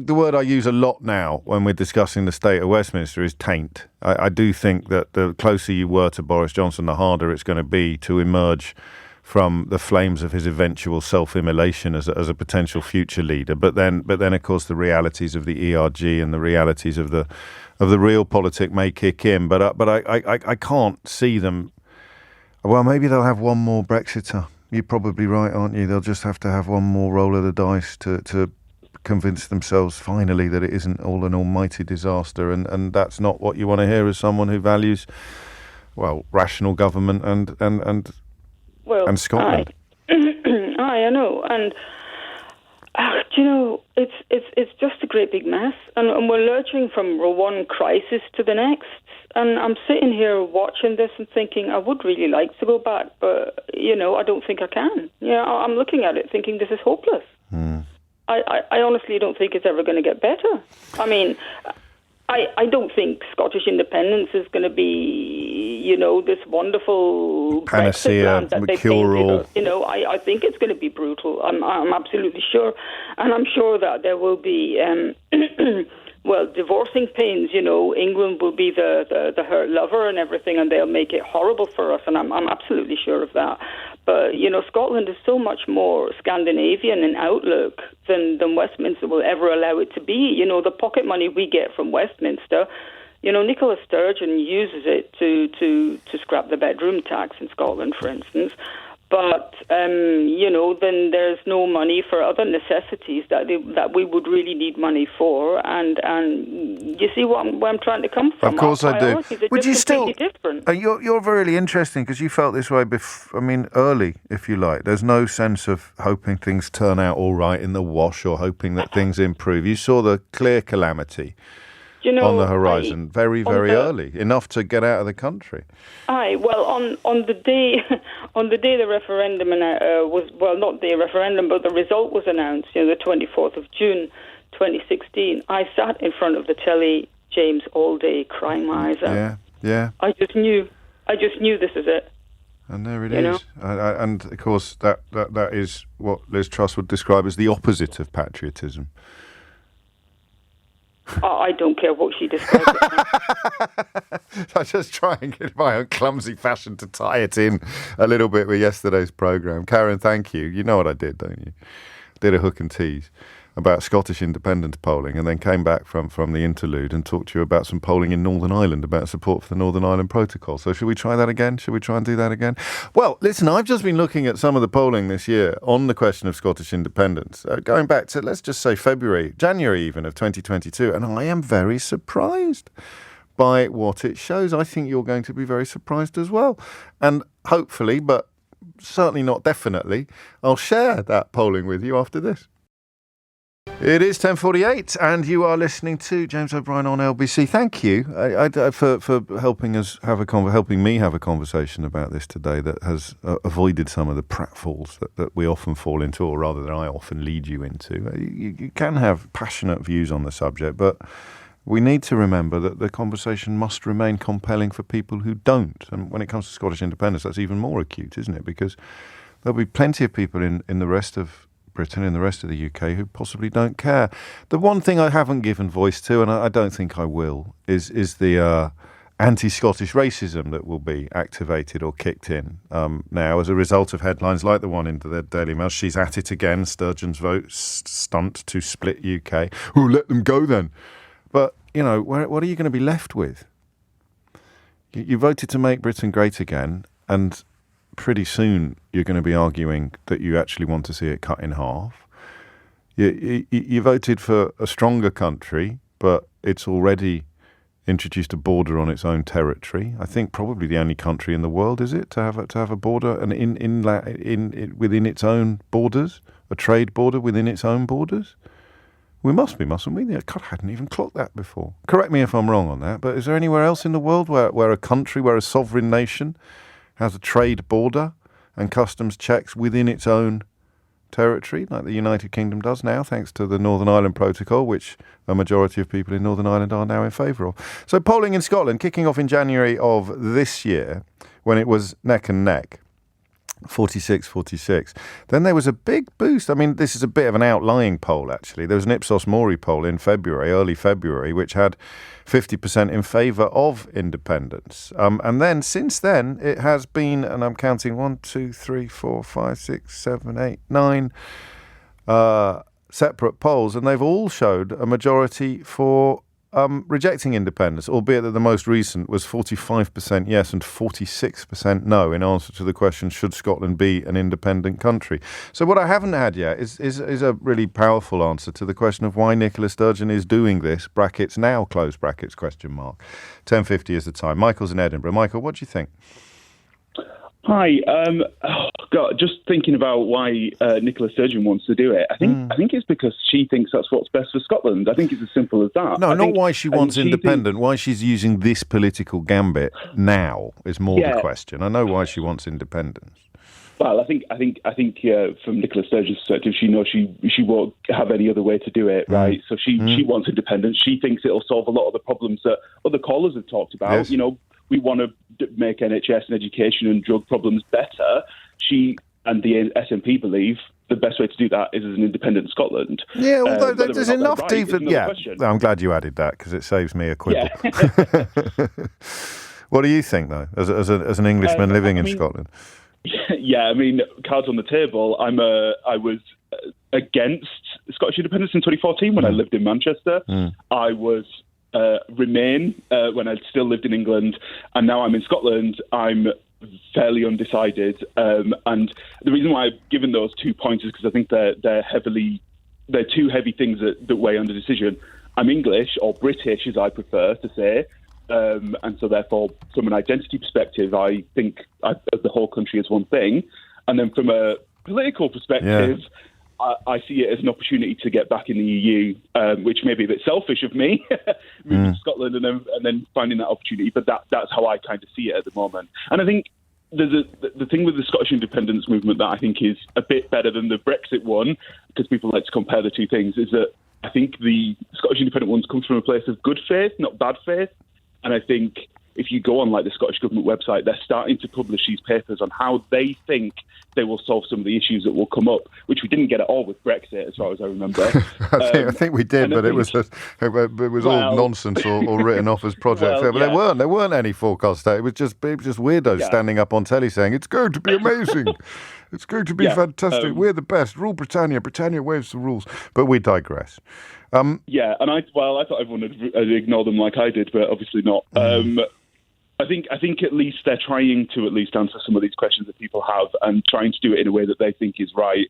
word I use a lot now when we're discussing the state of Westminster is taint. I do think that the closer you were to Boris Johnson, the harder it's going to be to emerge from the flames of his eventual self-immolation as a potential future leader. But then, of course, the realities of the ERG and the realities of the real politic may kick in. But I can't see them. Well, maybe they'll have one more Brexiter. You're probably right, aren't you? They'll just have to have one more roll of the dice to convince themselves finally that it isn't all an almighty disaster. And that's not what you want to hear as someone who values, rational government and Scotland. I know. And, it's just a great big mess. And we're lurching from one crisis to the next. And I'm sitting here watching this and thinking, I would really like to go back, but, I don't think I can. I'm looking at it thinking this is hopeless. I honestly don't think it's ever going to get better. I mean, I don't think Scottish independence is going to be, this wonderful panacea, cure-all. I think it's going to be brutal. I'm absolutely sure, and I'm sure that there will be. Divorcing pains, England will be the hurt lover and everything, and they'll make it horrible for us, and I'm absolutely sure of that. But, Scotland is so much more Scandinavian in outlook than Westminster will ever allow it to be. The pocket money we get from Westminster, Nicola Sturgeon uses it to scrap the bedroom tax in Scotland, for instance. But, then there's no money for other necessities that we would really need money for. And you see where I'm trying to come from. Of course I do. Would you still... different. You're really interesting because you felt this way early, if you like. There's no sense of hoping things turn out all right in the wash or hoping that things improve. You saw the clear calamity on the horizon very, very early, enough to get out of the country. On the day the referendum not the referendum, but the result was announced, the 24th of June, 2016. I sat in front of the telly, James, all day, crying my eyes out. Yeah. I just knew this is it. And there it is. And of course, that is what Liz Truss would describe as the opposite of patriotism. I don't care what she describes it as. I just try and get my own clumsy fashion to tie it in a little bit with yesterday's programme. Karen, thank you. You know what I did, don't you? Did a hook and tease about Scottish independence polling and then came back from the interlude and talked to you about some polling in Northern Ireland about support for the Northern Ireland Protocol. So should we try that again? Should we try and do that again? Well, listen, I've just been looking at some of the polling this year on the question of Scottish independence, going back to, let's just say January even of 2022, and I am very surprised by what it shows. I think you're going to be very surprised as well. And hopefully, but certainly not definitely, I'll share that polling with you after this. It is 10:48, and you are listening to James O'Brien on LBC. Thank you for helping me have a conversation about this today that has avoided some of the pratfalls that we often fall into, or rather that I often lead you into. You can have passionate views on the subject, but we need to remember that the conversation must remain compelling for people who don't. And when it comes to Scottish independence, that's even more acute, isn't it? Because there'll be plenty of people in the rest of Britain and the rest of the UK who possibly don't care. The one thing I haven't given voice to, and I don't think I will, is the anti-Scottish racism that will be activated or kicked in now as a result of headlines like the one in the Daily Mail. She's at it again, Sturgeon's vote stunt to split UK. Oh, let them go then. But, what are you going to be left with? You voted to make Britain great again, and pretty soon you're going to be arguing that you actually want to see it cut in half. You voted for a stronger country, but it's already introduced a border on its own territory. I think probably the only country in the world, is it, to have a border and within its own borders, a trade border within its own borders. We must be, mustn't we? God, I hadn't even clocked that before. Correct me if I'm wrong on that, but is there anywhere else in the world where a country, where a sovereign nation has a trade border and customs checks within its own territory, like the United Kingdom does now, thanks to the Northern Ireland Protocol, which a majority of people in Northern Ireland are now in favour of? So polling in Scotland, kicking off in January of this year, when it was neck and neck, 46. Then there was a big boost. I mean, this is a bit of an outlying poll, actually. There was an Ipsos Mori poll in early February, which had 50% in favour of independence. And then, since then, it has been, and I'm counting 1, 2, 3, 4, 5, 6, 7, 8, 9 separate polls, and they've all showed a majority for rejecting independence, albeit that the most recent was 45% yes and 46% no in answer to the question, should Scotland be an independent country? So what I haven't had yet is a really powerful answer to the question of why Nicola Sturgeon is doing this, brackets now, close brackets, question mark. 10:50 is the time. Michael's in Edinburgh. Michael, what do you think? Hi. God, just thinking about why Nicola Sturgeon wants to do it. I think it's because she thinks that's what's best for Scotland. I think it's as simple as that. No, not why she wants independence. Why she's using this political gambit now is more the question. I know why she wants independence. Well, I think from Nicola Sturgeon's perspective, she knows she won't have any other way to do it, right? So she wants independence. She thinks it'll solve a lot of the problems that other callers have talked about. Yes. You know, we want to make NHS and education and drug problems better. She and the SNP believe the best way to do that is as an independent Scotland. Yeah, although there's enough question. I'm glad you added that because it saves me a quibble. Yeah. What do you think, though, as an Englishman living in Scotland? Yeah, I mean, cards on the table. I was against Scottish independence in 2014 when I lived in Manchester. I was Remain when I still lived in England, and now I'm in Scotland. I'm fairly undecided, and the reason why I've given those 2 points is because I think they're two heavy things that weigh on the decision. I'm English, or British as I prefer to say, and so therefore from an identity perspective I think of the whole country as one thing, and then from a political perspective I see it as an opportunity to get back in the EU, which may be a bit selfish of me, moving to Scotland and then finding that opportunity. But that's how I kind of see it at the moment. And I think there's the thing with the Scottish independence movement that I think is a bit better than the Brexit one, because people like to compare the two things, is that I think the Scottish independent ones come from a place of good faith, not bad faith. And I think if you go on like the Scottish Government website, they're starting to publish these papers on how they think they will solve some of the issues that will come up, which we didn't get at all with Brexit, as far as I remember. I think we did, but it was all nonsense or written off as projects. But there weren't any forecasts. It was just weirdos standing up on telly saying it's going to be amazing. It's going to be fantastic. We're the best. Rule Britannia. Britannia waves the rules. But we digress. And I thought everyone would ignore them like I did, but obviously not. I think at least they're trying to at least answer some of these questions that people have, and trying to do it in a way that they think is right,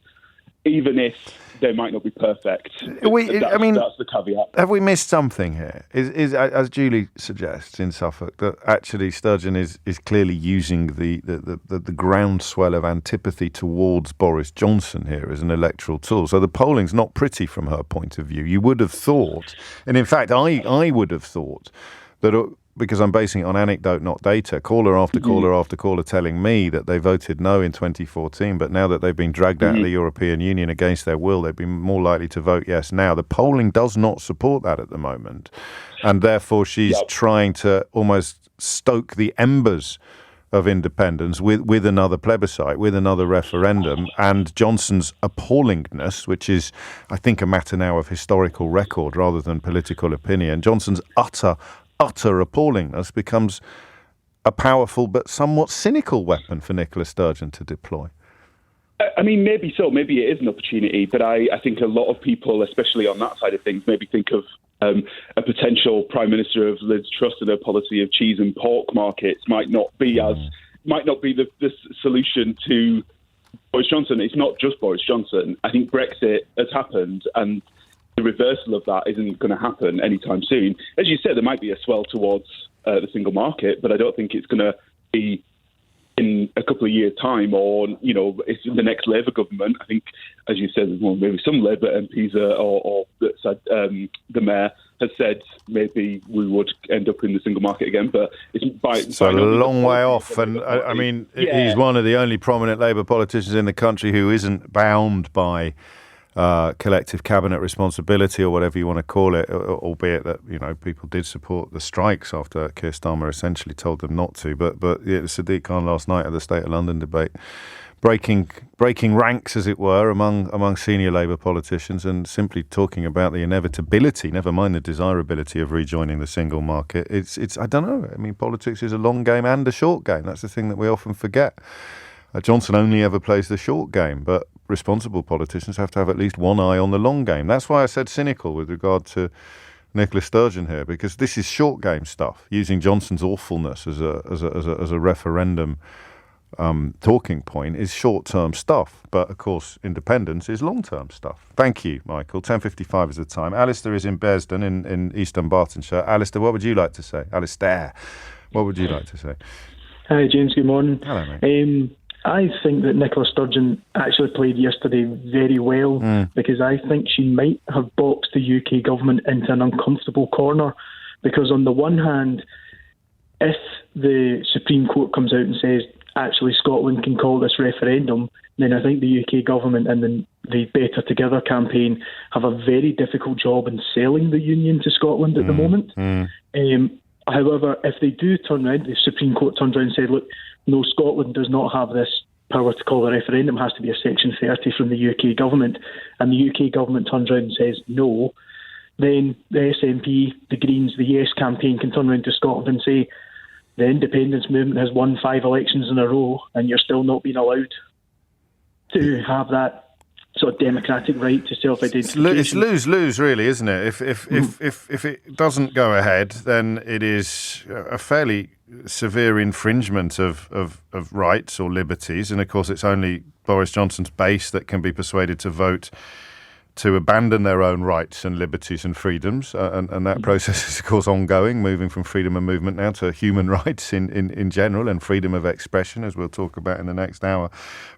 even if they might not be perfect. That's the caveat. Have we missed something here? Is as Julie suggests in Suffolk, that actually Sturgeon is clearly using the groundswell of antipathy towards Boris Johnson here as an electoral tool. So the polling's not pretty from her point of view. You would have thought, and in fact I would have thought that, because I'm basing it on anecdote, not data, caller after caller after caller telling me that they voted no in 2014, but now that they've been dragged out of the European Union against their will, they'd be more likely to vote yes now. The polling does not support that at the moment, and therefore she's trying to almost stoke the embers of independence with another plebiscite, with another referendum, and Johnson's appallingness, which is, I think, a matter now of historical record rather than political opinion. Johnson's utter appallingness becomes a powerful but somewhat cynical weapon for Nicola Sturgeon to deploy. I mean, maybe so. Maybe it is an opportunity, but I think a lot of people, especially on that side of things, maybe think of a potential Prime Minister of Liz Truss and her policy of cheese and pork markets might not be the solution to Boris Johnson. It's not just Boris Johnson. I think Brexit has happened, and the reversal of that isn't going to happen anytime soon. As you said, there might be a swell towards the single market, but I don't think it's going to be in a couple of years' time, or, it's the next Labour government. I think, as you said, maybe some Labour MPs or the Mayor has said maybe we would end up in the single market again, but it's a long way off. And I mean, he's one of the only prominent Labour politicians in the country who isn't bound by collective cabinet responsibility, or whatever you want to call it, albeit that people did support the strikes after Keir Starmer essentially told them not to. But Sadiq Khan last night at the State of London debate, breaking ranks, as it were, among senior Labour politicians, and simply talking about the inevitability, never mind the desirability, of rejoining the single market. It's I don't know. I mean, politics is a long game and a short game. That's the thing that we often forget. Johnson only ever plays the short game, but responsible politicians have to have at least one eye on the long game. That's why I said cynical with regard to Nicola Sturgeon here, because this is short game stuff. Using Johnson's awfulness as a referendum talking point is short term stuff, but of course independence is long term stuff. Thank you, Michael. 10:55 is the time. Alistair is in Bearsden in East Dunbartonshire. Alistair, what would you like to say? Alistair, what would you like to say? Hi, James. Good morning. Hello, mate. I think that Nicola Sturgeon actually played yesterday very well, because I think she might have boxed the UK government into an uncomfortable corner. Because on the one hand, if the Supreme Court comes out and says actually Scotland can call this referendum, then I think the UK government and the Better Together campaign have a very difficult job in selling the union to Scotland at the moment. However, if they do turn around, the Supreme Court turns around and said, look, no, Scotland does not have this power to call a referendum, it has to be a Section 30 from the UK government, and the UK government turns around and says no, then the SNP, the Greens, the Yes campaign can turn around to Scotland and say the independence movement has won 5 elections in a row and you're still not being allowed to have that sort of democratic right to self-identification. It's lose-lose, really, isn't it? If it doesn't go ahead, then it is a fairly severe infringement of rights or liberties, and of course it's only Boris Johnson's base that can be persuaded to vote to abandon their own rights and liberties and freedoms, and that process is of course ongoing, moving from freedom of movement now to human rights in general, and freedom of expression, as we'll talk about in the next hour.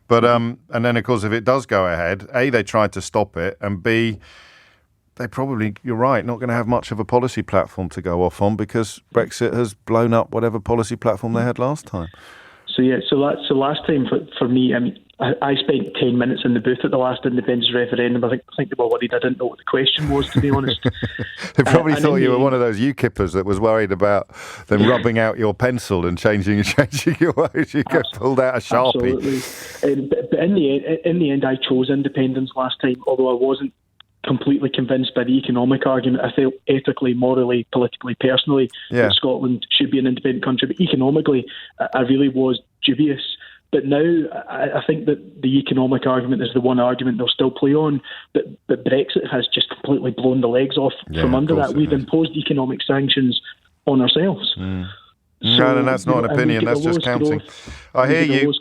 But and then of course if it does go ahead, A, they tried to stop it, and B, they probably, you're right, not going to have much of a policy platform to go off on, because Brexit has blown up whatever policy platform they had last time. So last time for me, I mean, I spent 10 minutes in the booth at the last independence referendum. I think they were worried I didn't know what the question was, to be honest. They probably thought you were one of those UKIPers that was worried about them rubbing out your pencil and changing your words. You get pulled out a Sharpie. Absolutely. But in the end, I chose independence last time, although I wasn't completely convinced by the economic argument. I felt ethically, morally, politically, personally that Scotland should be an independent country. But economically, I really was dubious. But now I think that the economic argument is the one argument they'll still play on. But Brexit has just completely blown the legs off from under that. We've imposed economic sanctions on ourselves. So, no, that's not an opinion. That's just counting. I hear you.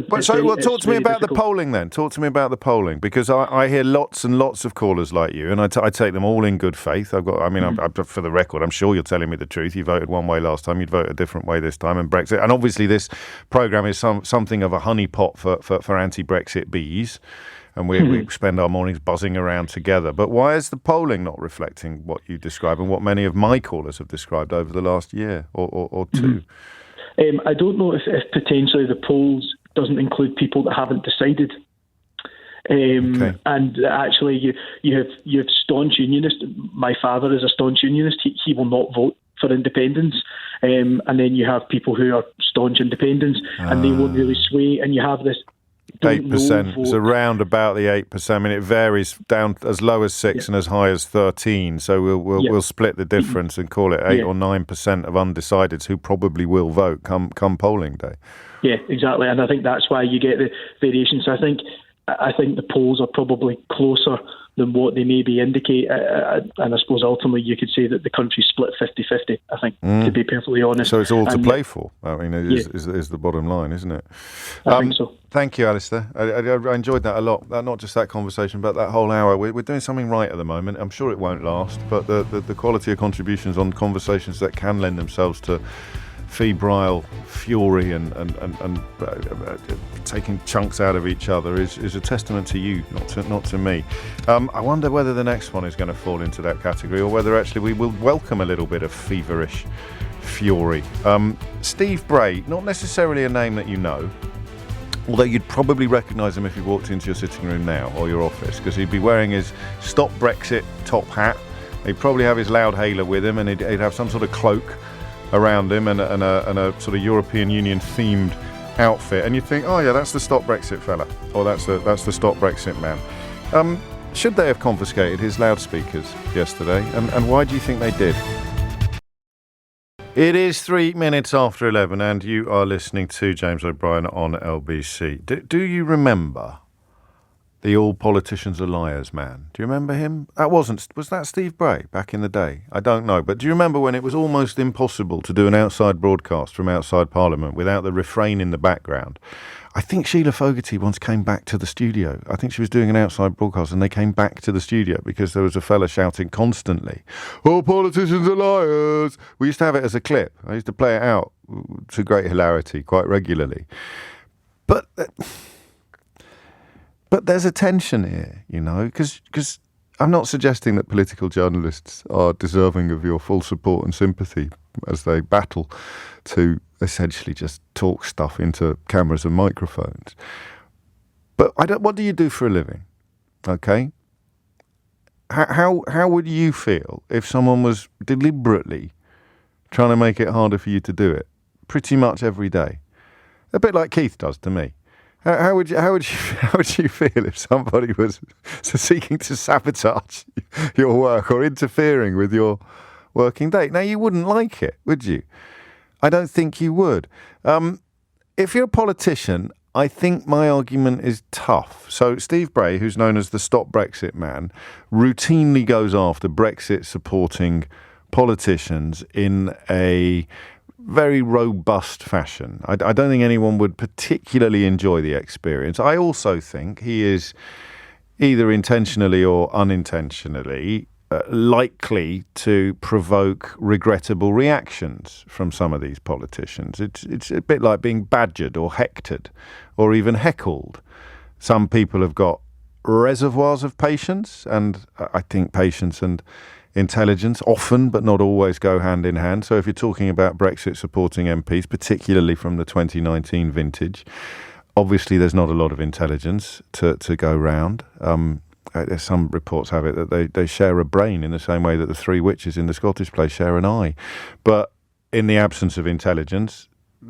But talk to me about the polling then. Talk to me about the polling, because I hear lots and lots of callers like you, and I take them all in good faith. For the record, I'm sure you're telling me the truth. You voted one way last time. You'd vote a different way this time. And Brexit, and obviously this programme is something of a honeypot for anti-Brexit bees. And we spend our mornings buzzing around together. But why is the polling not reflecting what you describe and what many of my callers have described over the last year or two? I don't know if potentially the polls doesn't include people that haven't decided. Okay. And actually, you have staunch unionists. My father is a staunch unionist. He will not vote for independence. And then you have people who are staunch independents, and they won't really sway. And you have this 8%. It's around about the 8%. I mean, it varies down as low as 6 and as high as 13. So we'll split the difference and call it 8 or 9% of undecideds who probably will vote come polling day. Yeah, exactly. And I think that's why you get the variation. So I think the polls are probably closer than what they maybe indicate. And I suppose ultimately you could say that the country's split 50-50, I think, to be perfectly honest. So it's all to play for. I mean, is the bottom line, isn't it? I think so. Thank you, Alistair. I enjoyed that a lot. Not just that conversation, but that whole hour. We're doing something right at the moment. I'm sure it won't last, but the quality of contributions on conversations that can lend themselves to febrile fury and taking chunks out of each other is a testament to you, not to me. I wonder whether the next one is going to fall into that category, or whether actually we will welcome a little bit of feverish fury. Steve Bray, not necessarily a name that you know, although you'd probably recognise him if you walked into your sitting room now or your office, because he'd be wearing his Stop Brexit top hat. He'd probably have his loudhailer with him, and he'd have some sort of cloak around him and a sort of European Union themed outfit, and you think, oh yeah, that's the Stop Brexit fella, or that's the Stop Brexit man. Should they have confiscated his loudspeakers yesterday, and why do you think they did? It is 3 minutes after 11, and you are listening to James O'Brien on LBC. Do you remember the all politicians are liars man? Do you remember him? Was that Steve Bray back in the day? I don't know. But do you remember when it was almost impossible to do an outside broadcast from outside Parliament without the refrain in the background? I think Sheila Fogarty once came back to the studio. I think she was doing an outside broadcast and they came back to the studio because there was a fella shouting constantly, all politicians are liars. We used to have it as a clip. I used to play it out to great hilarity quite regularly. But there's a tension here, because I'm not suggesting that political journalists are deserving of your full support and sympathy as they battle to essentially just talk stuff into cameras and microphones. But what do you do for a living? Okay? How would you feel if someone was deliberately trying to make it harder for you to do it pretty much every day? A bit like Keith does to me. How would you feel if somebody was seeking to sabotage your work or interfering with your working day? Now, you wouldn't like it, would you? I don't think you would. If you're a politician, I think my argument is tough. So Steve Bray, who's known as the Stop Brexit man, routinely goes after Brexit-supporting politicians in a very robust fashion. I don't think anyone would particularly enjoy the experience. I also think he is either intentionally or unintentionally likely to provoke regrettable reactions from some of these politicians. It's a bit like being badgered or hectored or even heckled. Some people have got reservoirs of patience, and I think patience and intelligence often, but not always, go hand in hand. So if you're talking about Brexit-supporting MPs, particularly from the 2019 vintage, obviously there's not a lot of intelligence to go round. Some reports have it that they share a brain in the same way that the three witches in the Scottish play share an eye. But in the absence of intelligence,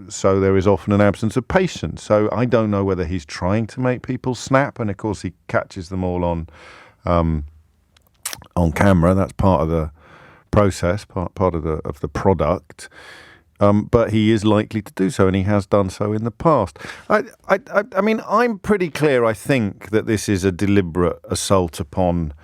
so there is often an absence of patience. So I don't know whether he's trying to make people snap, and of course he catches them all on camera. That's part of the process, part of the product. But he is likely to do so, and he has done so in the past. I mean, I'm pretty clear, I think, that this is a deliberate assault upon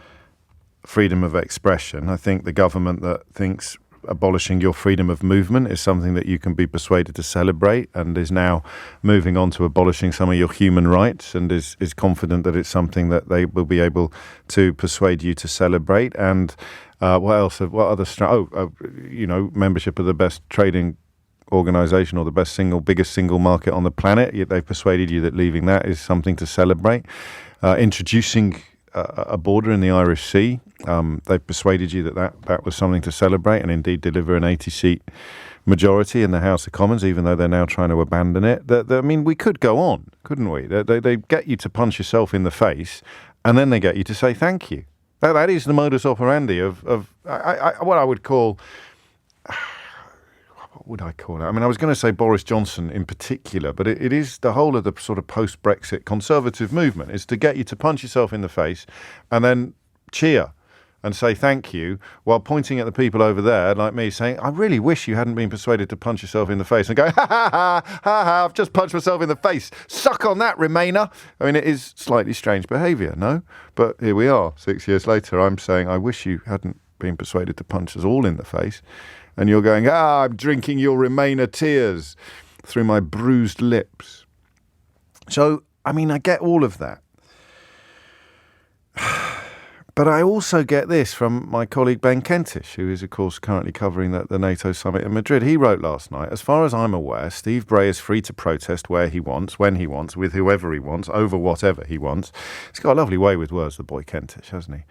freedom of expression. I think the government that thinks abolishing your freedom of movement is something that you can be persuaded to celebrate, and is now moving on to abolishing some of your human rights, and is confident that it's something that they will be able to persuade you to celebrate. And what else? What other? Membership of the best trading organisation or the biggest single market on the planet. They've persuaded you that leaving that is something to celebrate. Introducing a border in the Irish Sea. They've persuaded you that was something to celebrate, and indeed deliver an 80-seat majority in the House of Commons, even though they're now trying to abandon it. I mean, we could go on, couldn't we? They get you to punch yourself in the face, and then they get you to say thank you. That is the modus operandi of what I would call... What would I call it? I mean, I was going to say Boris Johnson in particular, but it is the whole of the sort of post-Brexit conservative movement is to get you to punch yourself in the face and then cheer and say thank you while pointing at the people over there like me saying, I really wish you hadn't been persuaded to punch yourself in the face, and go, ha ha ha, ha ha, I've just punched myself in the face. Suck on that, Remainer. I mean, it is slightly strange behaviour, no? But here we are, 6 years later, I'm saying I wish you hadn't been persuaded to punch us all in the face. And you're going, I'm drinking your Remainer tears through my bruised lips. So, I mean, I get all of that. But I also get this from my colleague Ben Kentish, who is, of course, currently covering the NATO summit in Madrid. He wrote last night, as far as I'm aware, Steve Bray is free to protest where he wants, when he wants, with whoever he wants, over whatever he wants. He's got a lovely way with words, the boy Kentish, hasn't he?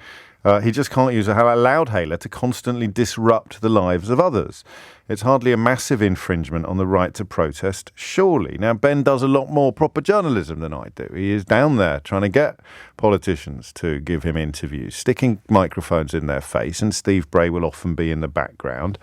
He just can't use a loudhailer to constantly disrupt the lives of others. It's hardly a massive infringement on the right to protest, surely. Now, Ben does a lot more proper journalism than I do. He is down there trying to get politicians to give him interviews, sticking microphones in their face, and Steve Bray will often be in the background,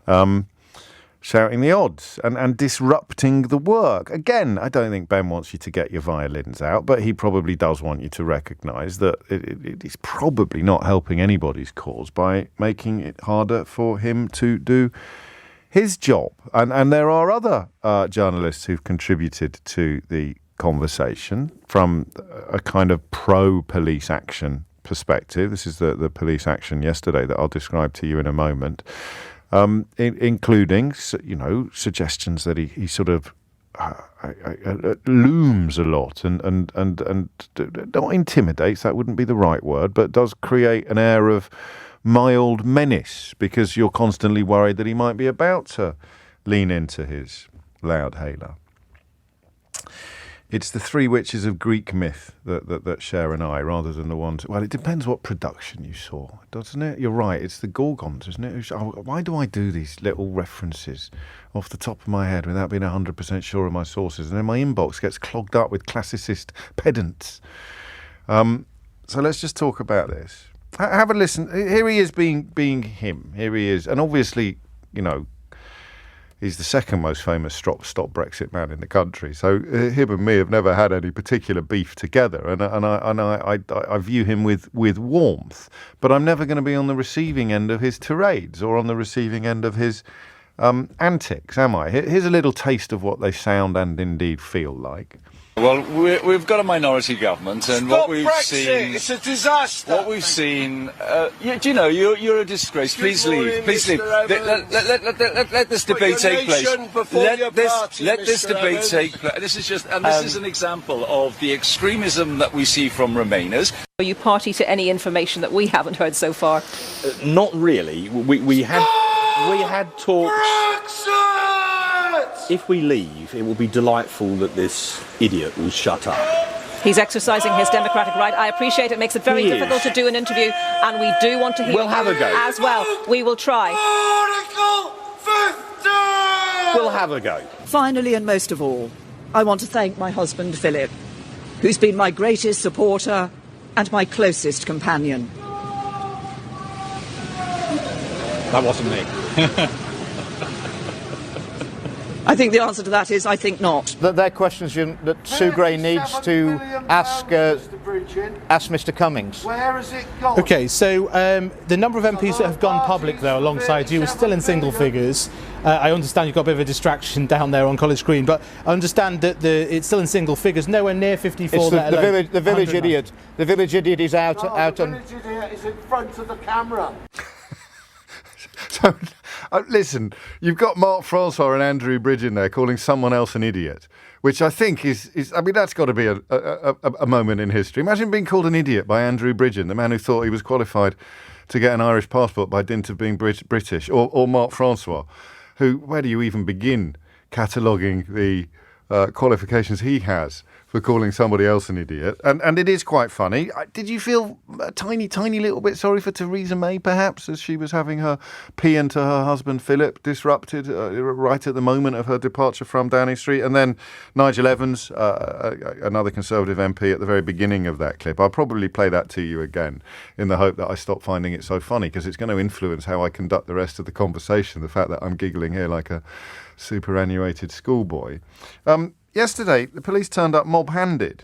shouting the odds and disrupting the work. Again, I don't think Ben wants you to get your violins out, but he probably does want you to recognise that it is probably not helping anybody's cause by making it harder for him to do his job. And there are other journalists who've contributed to the conversation from a kind of pro-police action perspective. This is the police action yesterday that I'll describe to you in a moment. Including, suggestions that he sort of looms a lot and not intimidates, that wouldn't be the right word, but does create an air of mild menace because you're constantly worried that he might be about to lean into his loudhailer. It's the three witches of Greek myth that share an eye, rather than the ones... Well, it depends what production you saw, doesn't it? You're right, it's the Gorgons, isn't it? Why do I do these little references off the top of my head without being 100% sure of my sources? And then my inbox gets clogged up with classicist pedants. So let's just talk about this. Have a listen. Here he is being him. Here he is. And obviously, you know, he's the second most famous stop Brexit man in the country. So him and me have never had any particular beef together, and I view him with warmth. But I'm never going to be on the receiving end of his tirades or on the receiving end of his antics, am I? Here's a little taste of what they sound and indeed feel like. Well, we've got a minority government, and Stop what we've Brexit. seen... It's a disaster. What we've seen... do you know, you're a disgrace. Please leave. Please leave. Let this debate take place. Let this debate take place. This is just... And this is an example of the extremism that we see from Remainers. Are you party to any information that we haven't heard so far? Not really. We had talks... Brexit! If we leave, it will be delightful that this idiot will shut up. He's exercising his democratic right. I appreciate it makes it very difficult to do an interview, and we do want to hear We'll have a go. as well. We will try. Article 50! We'll have a go. Finally, and most of all, I want to thank my husband, Philip, who's been my greatest supporter and my closest companion. That wasn't me. I think the answer to that is I think not. They're questions that Sue Gray needs to ask Mr Cummings. Where has it gone? OK, so the number of MPs that have gone public, though, alongside you is still in single figures. I understand you've got a bit of a distraction down there on College Green, but I understand that it's still in single figures, nowhere near 54. It's the village idiot. The village idiot is out on... The village idiot is in front of the camera. So, listen, you've got Mark Francois and Andrew Bridge in there calling someone else an idiot, which I think is I mean, that's got to be a moment in history. Imagine being called an idiot by Andrew Bridgen, the man who thought he was qualified to get an Irish passport by dint of being British, or Mark Francois, who, where do you even begin cataloguing the qualifications he has for calling somebody else an idiot? And it is quite funny. Did you feel a tiny little bit sorry for Theresa May, perhaps, as she was having her paean to her husband Philip disrupted right at the moment of her departure from Downing Street? And then Nigel Evans, another Conservative MP, at the very beginning of that clip. I'll probably play that to you again in the hope that I stop finding it so funny, because it's going to influence how I conduct the rest of the conversation, the fact that I'm giggling here like a superannuated schoolboy. Yesterday, the police turned up mob-handed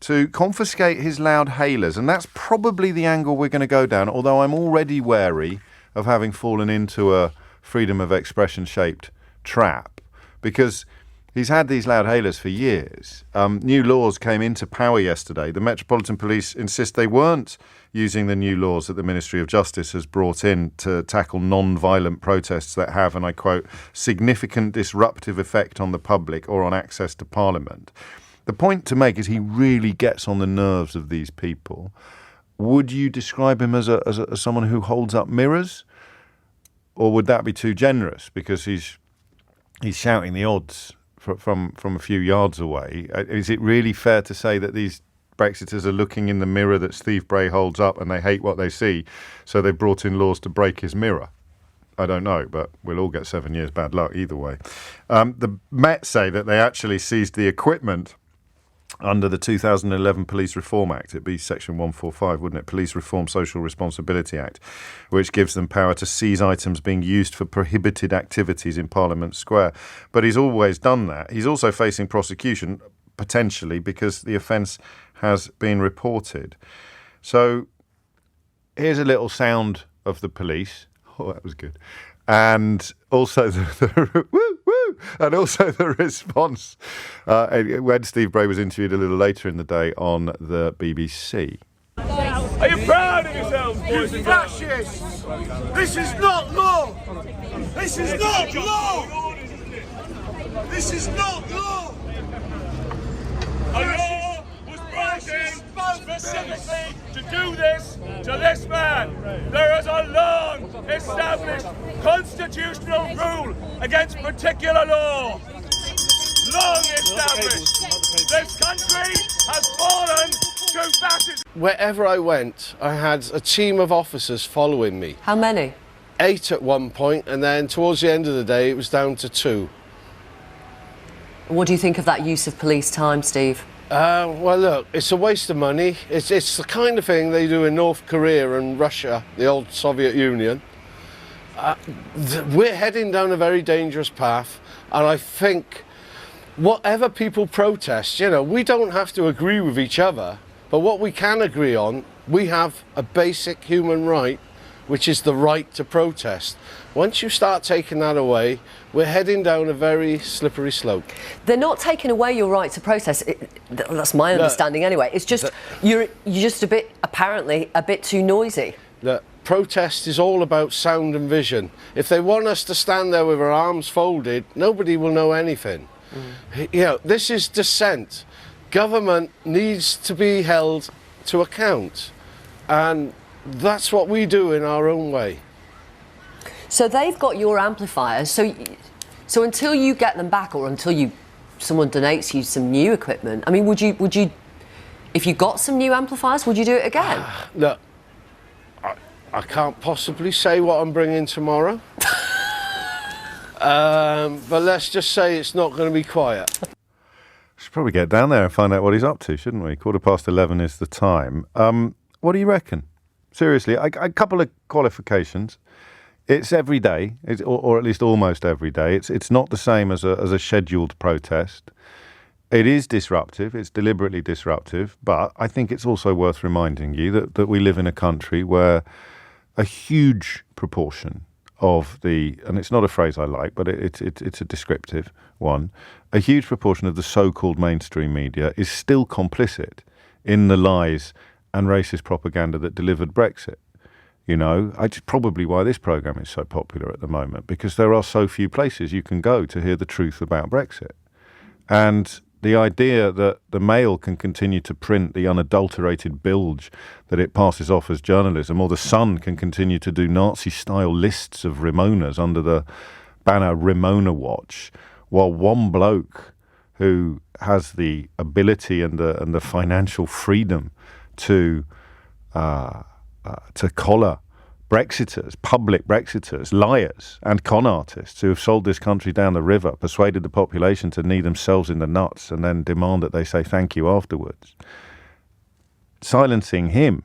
to confiscate his loud hailers, and that's probably the angle we're going to go down, although I'm already wary of having fallen into a freedom of expression-shaped trap, because he's had these loud hailers for years. New laws came into power yesterday. The Metropolitan Police insist they weren't using the new laws that the Ministry of Justice has brought in to tackle non-violent protests that have, and I quote, significant disruptive effect on the public or on access to Parliament. The point to make is he really gets on the nerves of these people. Would you describe him as someone who holds up mirrors? Or would that be too generous, because he's shouting the odds from a few yards away? Is it really fair to say that these Brexiters are looking in the mirror that Steve Bray holds up and they hate what they see, so they've brought in laws to break his mirror? I don't know, but we'll all get 7 years bad luck either way. The Met say that they actually seized the equipment under the 2011 Police Reform Act. It'd be Section 145, wouldn't it? Police Reform Social Responsibility Act, which gives them power to seize items being used for prohibited activities in Parliament Square. But he's always done that. He's also facing prosecution, potentially, because the offence has been reported. So here's a little sound of the police. Oh, that was good. And also the woo, woo, and also the response when Steve Bray was interviewed a little later in the day on the BBC. Are you proud of yourselves, boys and girls? Fascists! This is not law! This is not law! This is not law! A law was brought in specifically to do this to this man. There is a long established constitutional rule against particular law. Long established. This country has fallen to fascism. Wherever I went, I had a team of officers following me. How many? 8 at one point, and then towards the end of the day, it was down to 2. What do you think of that use of police time, Steve? Well, look, it's a waste of money. It's the kind of thing they do in North Korea and Russia, the old Soviet Union. We're heading down a very dangerous path, and I think whatever people protest, we don't have to agree with each other, but what we can agree on, we have a basic human right, which is the right to protest. Once you start taking that away, we're heading down a very slippery slope. They're not taking away your right to protest. That's my understanding anyway. It's just you're just apparently a bit too noisy. Protest is all about sound and vision. If they want us to stand there with our arms folded, nobody will know anything. This is dissent. Government needs to be held to account, and that's what we do in our own way. So they've got your amplifiers. So until you get them back, or until someone donates you some new equipment, I mean, would you, if you got some new amplifiers, would you do it again? Look, I can't possibly say what I'm bringing tomorrow. But let's just say it's not going to be quiet. Should probably get down there and find out what he's up to, shouldn't we? 11:15 is the time. What do you reckon? Seriously, a couple of qualifications. It's every day, or at least almost every day. It's not the same as a scheduled protest. It is disruptive. It's deliberately disruptive. But I think it's also worth reminding you that we live in a country where a huge proportion of and it's not a phrase I like, but it's a descriptive one, a huge proportion of the so-called mainstream media is still complicit in the lies and racist propaganda that delivered Brexit. It's probably why this programme is so popular at the moment, because there are so few places you can go to hear the truth about Brexit. And the idea that the Mail can continue to print the unadulterated bilge that it passes off as journalism, or the Sun can continue to do Nazi-style lists of Ramonas under the banner Ramona Watch, while one bloke who has the ability and the financial freedom to collar Brexiters, public Brexiters, liars and con artists who have sold this country down the river, persuaded the population to knee themselves in the nuts and then demand that they say thank you afterwards. Silencing him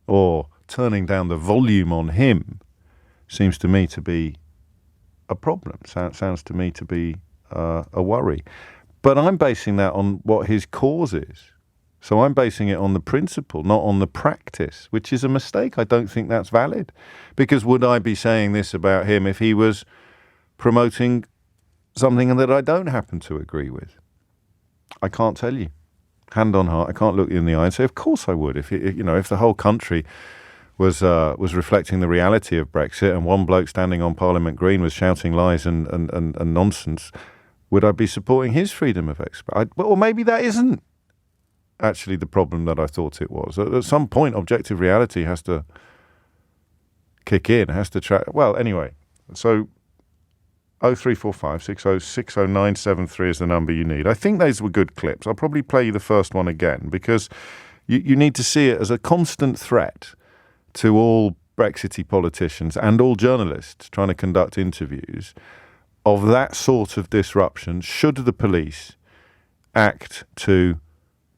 or turning down the volume on him seems to me to be a problem. Sounds to me to be a worry. But I'm basing that on what his cause is. So I'm basing it on the principle, not on the practice, which is a mistake. I don't think that's valid. Because would I be saying this about him if he was promoting something that I don't happen to agree with? I can't tell you. Hand on heart, I can't look you in the eye and say, of course I would. If the whole country was reflecting the reality of Brexit and one bloke standing on Parliament Green was shouting lies and nonsense, would I be supporting his freedom of expression? Or maybe that isn't actually the problem that I thought it was. At some point, objective reality has to kick in, has to track. Well, anyway, so 0345 60 60973 is the number you need. I think those were good clips. I'll probably play you the first one again because you need to see it as a constant threat to all Brexity politicians and all journalists trying to conduct interviews of that sort of disruption should the police act to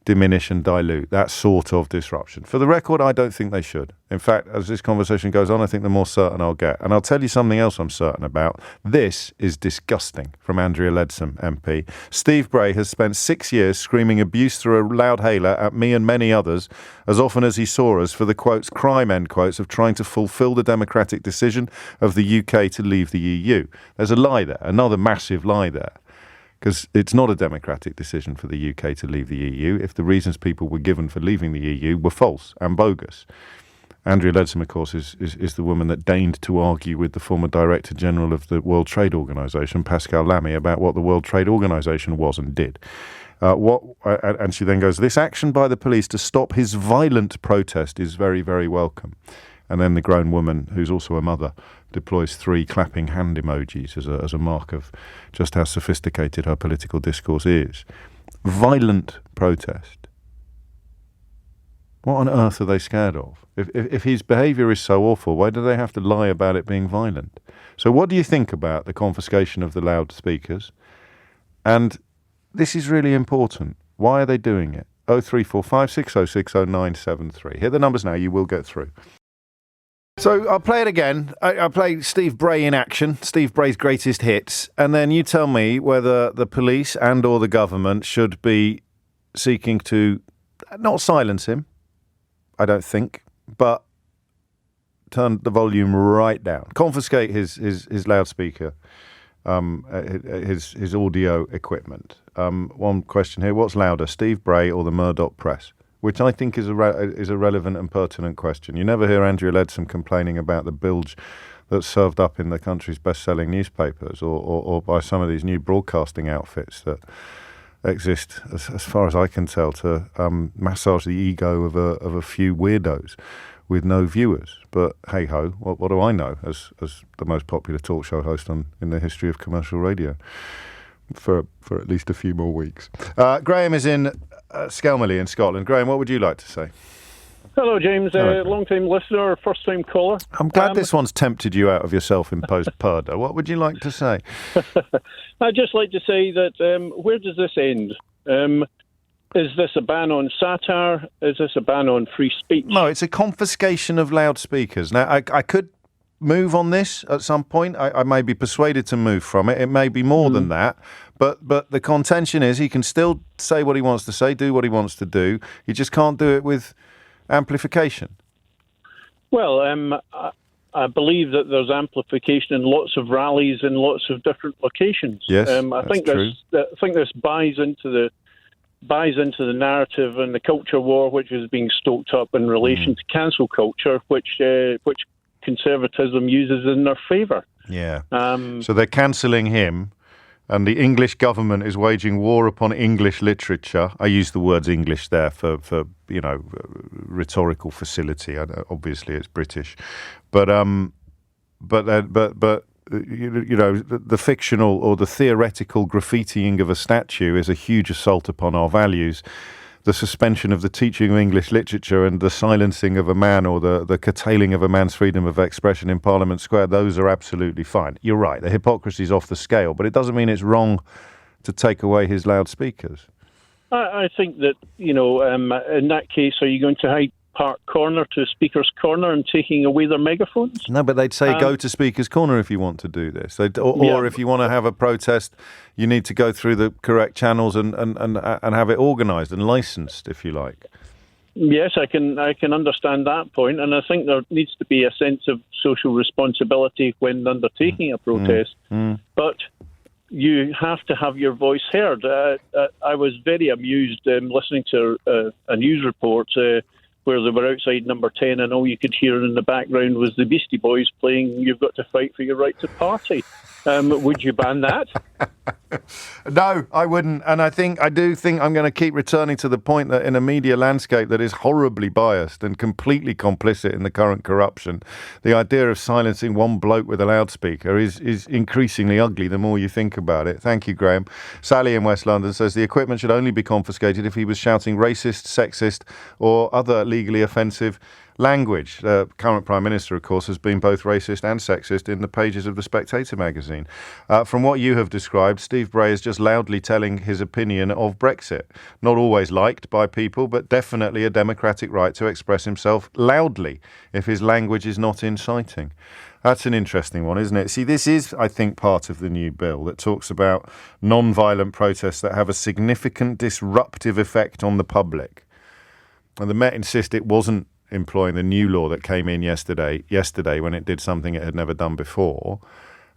diminish and dilute that sort of disruption. For the record, I don't think they should. In fact, as this conversation goes on, I think the more certain I'll get. And I'll tell you something else I'm certain about. This is disgusting from Andrea Leadsom, MP. Steve Bray has spent 6 years screaming abuse through a loudhailer at me and many others as often as he saw us for the, quotes, crime, end quotes, of trying to fulfil the democratic decision of the UK to leave the EU. There's a lie there, another massive lie there. Because it's not a democratic decision for the UK to leave the EU if the reasons people were given for leaving the EU were false and bogus. Andrea Leadsom, of course, is the woman that deigned to argue with the former Director General of the World Trade Organization, Pascal Lamy, about what the World Trade Organization was and did. And she then goes, this action by the police to stop his violent protest is very, very welcome. And then the grown woman, who's also a mother, deploys 3 clapping hand emojis as a mark of just how sophisticated her political discourse is. violent protest. What on earth are they scared of? If his behaviour is so awful, why do they have to lie about it being violent? So what do you think about the confiscation of the loudspeakers? And this is really important. Why are they doing it? 0345 6060 973. Hit the numbers now, you will get through. So I'll play it again. I'll play Steve Bray in action, Steve Bray's greatest hits, and then you tell me whether the police and or the government should be seeking to not silence him, I don't think, but turn the volume right down, confiscate his loudspeaker, his audio equipment. One question here: what's louder, Steve Bray or the Murdoch press? Which I think is a relevant and pertinent question. You never hear Andrea Leadsom complaining about the bilge that's served up in the country's best-selling newspapers, or by some of these new broadcasting outfits that exist, as far as I can tell, to massage the ego of a few weirdos with no viewers. But hey ho, what do I know as the most popular talk show host in the history of commercial radio for at least a few more weeks. Graham is in Skelmally in Scotland. Graham, what would you like to say? Hello, James. Long-time listener, first-time caller. I'm glad this one's tempted you out of your self-imposed purdah. What would you like to say? I'd just like to say that where does this end? Is this a ban on satire? Is this a ban on free speech? No, it's a confiscation of loudspeakers. Now, I could move on this at some point. I may be persuaded to move from it. It may be more than that. But the contention is he can still say what he wants to say, do what he wants to do. He just can't do it with amplification. Well, I believe that there's amplification in lots of rallies in lots of different locations. Yes, I think this buys into the narrative and the culture war which is being stoked up in relation to cancel culture, which conservatism uses in their favour. Yeah. So they're cancelling him. And the English government is waging war upon English literature. I use the words English there for rhetorical facility. Obviously, it's British, but the fictional or the theoretical graffitiing of a statue is a huge assault upon our values. The suspension of the teaching of English literature and the silencing of a man or the curtailing of a man's freedom of expression in Parliament Square, those are absolutely fine. You're right, the hypocrisy's off the scale, but it doesn't mean it's wrong to take away his loudspeakers. I think that, in that case, are you going to Hyde Park Corner to Speaker's Corner and taking away their megaphones? No, but they'd say go to Speaker's Corner if you want to do this. Or if you want to have a protest, you need to go through the correct channels and have it organised and licensed, if you like. Yes, I can understand that point, and I think there needs to be a sense of social responsibility when undertaking a protest. But you have to have your voice heard. I was very amused listening to a news report where they were outside Number 10 and all you could hear in the background was the Beastie Boys playing You've Got to Fight for Your Right to Party. Would you ban that? No, I wouldn't. And I do think I'm going to keep returning to the point that in a media landscape that is horribly biased and completely complicit in the current corruption, the idea of silencing one bloke with a loudspeaker is increasingly ugly the more you think about it. Thank you, Graham. Sally in West London says the equipment should only be confiscated if he was shouting racist, sexist or other legally offensive language. The current Prime Minister, of course, has been both racist and sexist in the pages of The Spectator magazine. From what you have described, Steve Bray is just loudly telling his opinion of Brexit. Not always liked by people, but definitely a democratic right to express himself loudly if his language is not inciting. That's an interesting one, isn't it? See, this is, I think, part of the new bill that talks about non-violent protests that have a significant disruptive effect on the public. And the Met insist it wasn't employing the new law that came in yesterday when it did something it had never done before.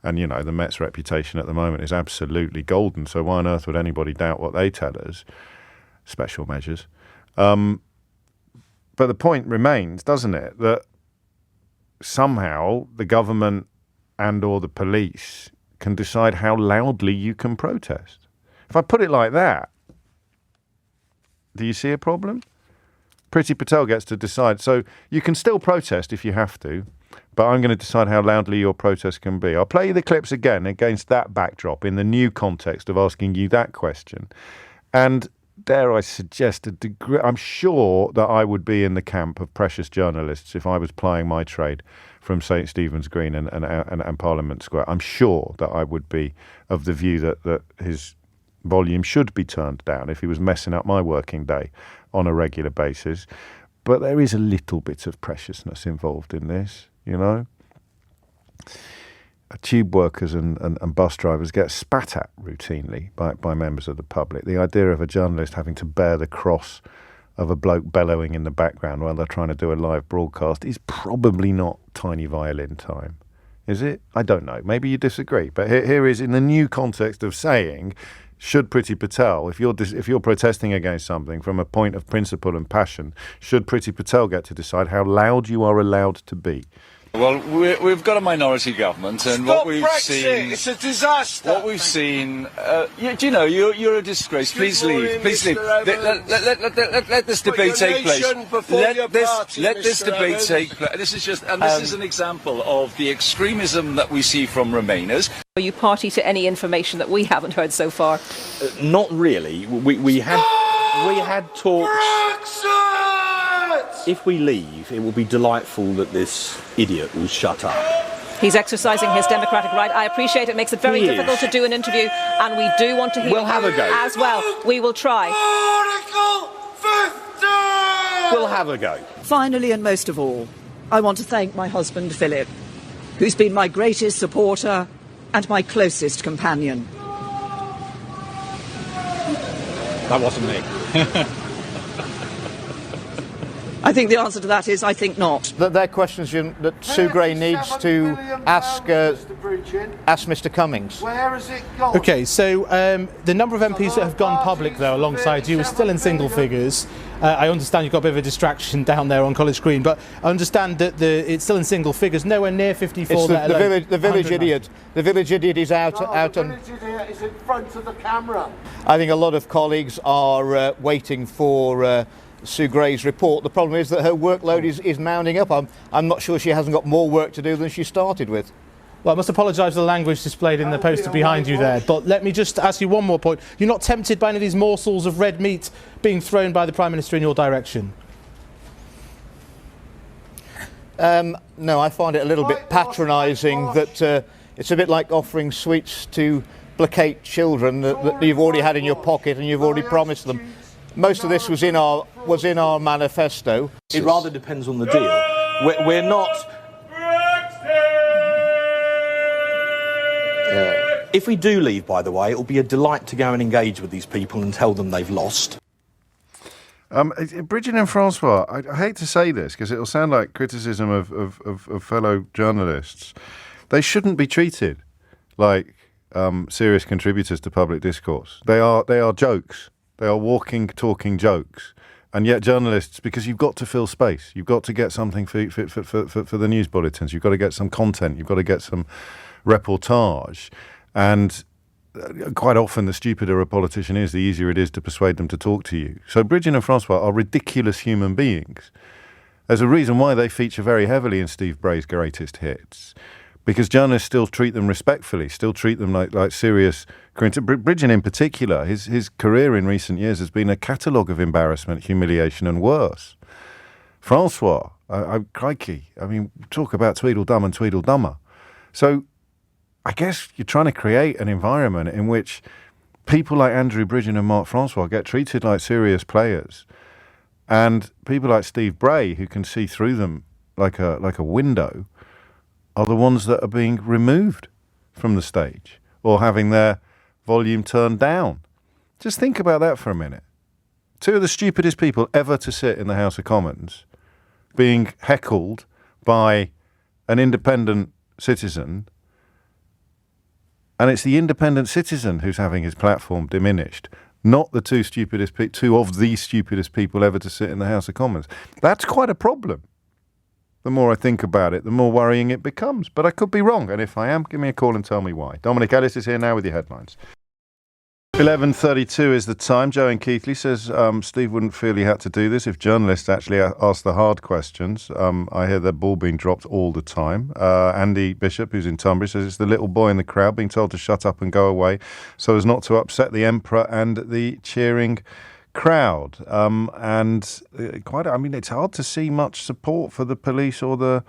And, the Met's reputation at the moment is absolutely golden. So why on earth would anybody doubt what they tell us? Special measures. But the point remains, doesn't it, that somehow the government and or the police can decide how loudly you can protest. If I put it like that, do you see a problem? Priti Patel gets to decide. So you can still protest if you have to, but I'm going to decide how loudly your protest can be. I'll play you the clips again against that backdrop in the new context of asking you that question. And dare I suggest, a degree. I'm sure that I would be in the camp of precious journalists if I was plying my trade from St Stephen's Green and Parliament Square. I'm sure that I would be of the view that his volume should be turned down if he was messing up my working day on a regular basis. But there is a little bit of preciousness involved in this, you know. Tube workers and bus drivers get spat at routinely by members of the public. The idea of a journalist having to bear the cross of a bloke bellowing in the background while they're trying to do a live broadcast is probably not tiny violin time, is it? I don't know. Maybe you disagree. But here is in the new context of saying, should Priti Patel, if you're protesting against something from a point of principle and passion, should Priti Patel get to decide how loud you are allowed to be? Well, we've got a minority government, and Stop what we've Brexit. seen, It's a disaster. What we've seen, do you know, you're a disgrace. Please leave. Please leave. Let this debate take place. Let this debate take place. This is just, and this is an example of the extremism that we see from Remainers. Are you party to any information that we haven't heard so far? Not really. We had talks. Brexit! If we leave, it will be delightful that this idiot will shut up. He's exercising his democratic right. I appreciate it makes it very difficult to do an interview, and we do want to hear We'll have a go. as well. We will try. Article 50! We'll have a go. Finally, and most of all, I want to thank my husband, Philip, who's been my greatest supporter and my closest companion. That wasn't me. I think the answer to that is I think not. They're questions that Sue Gray needs to ask Mr Cummings. Where has it gone? Okay, so the number of MPs that have gone public, though, alongside you is still in single figures. I understand you've got a bit of a distraction down there on College Green, but I understand that it's still in single figures, nowhere near 54. It's the village idiot. The village idiot is out. The village idiot is in front of the camera. I think a lot of colleagues are waiting for Sue Gray's report. The problem is that her workload is mounting up. I'm not sure she hasn't got more work to do than she started with. Well, I must apologise for the language displayed in the poster behind you there, but let me just ask you one more point. You're not tempted by any of these morsels of red meat being thrown by the Prime Minister in your direction? No, I find it a little bit patronising that it's a bit like offering sweets to placate children that you've already had in your pocket and you've already promised them. Most of this was in our manifesto. It rather depends on the deal. We're not. If we do leave, by the way, it will be a delight to go and engage with these people and tell them they've lost. Bridget and Francois, I hate to say this because it'll sound like criticism of fellow journalists. They shouldn't be treated like serious contributors to public discourse. They are jokes. They are walking, talking jokes. And yet journalists, because you've got to fill space, you've got to get something for the news bulletins, you've got to get some content, you've got to get some reportage. And quite often the stupider a politician is, the easier it is to persuade them to talk to you. So Bridget and Francois are ridiculous human beings. There's a reason why they feature very heavily in Steve Bray's greatest hits. Because journalists still treat them respectfully, still treat them like serious... Bridgen in particular, his career in recent years has been a catalogue of embarrassment, humiliation and worse. Francois, crikey, I mean, talk about Tweedledum and Tweedledummer. So I guess you're trying to create an environment in which people like Andrew Bridgen and Mark Francois get treated like serious players, and people like Steve Bray, who can see through them like a window, are the ones that are being removed from the stage or having their volume turned down. Just think about that for a minute. Two of the stupidest people ever to sit in the House of Commons being heckled by an independent citizen, and it's the independent citizen who's having his platform diminished, not the two of the stupidest people ever to sit in the House of Commons. That's quite a problem. The more I think about it, the more worrying it becomes. But I could be wrong, and if I am, give me a call and tell me why. Dominic Ellis is here now with your headlines. 11:32 is the time. Joe in Keighley says Steve wouldn't feel he had to do this if journalists actually asked the hard questions. I hear their ball being dropped all the time. Andy Bishop, who's in Tunbridge, says it's the little boy in the crowd being told to shut up and go away so as not to upset the Emperor and the cheering crowd, and quite. I mean, it's hard to see much support for the police or the.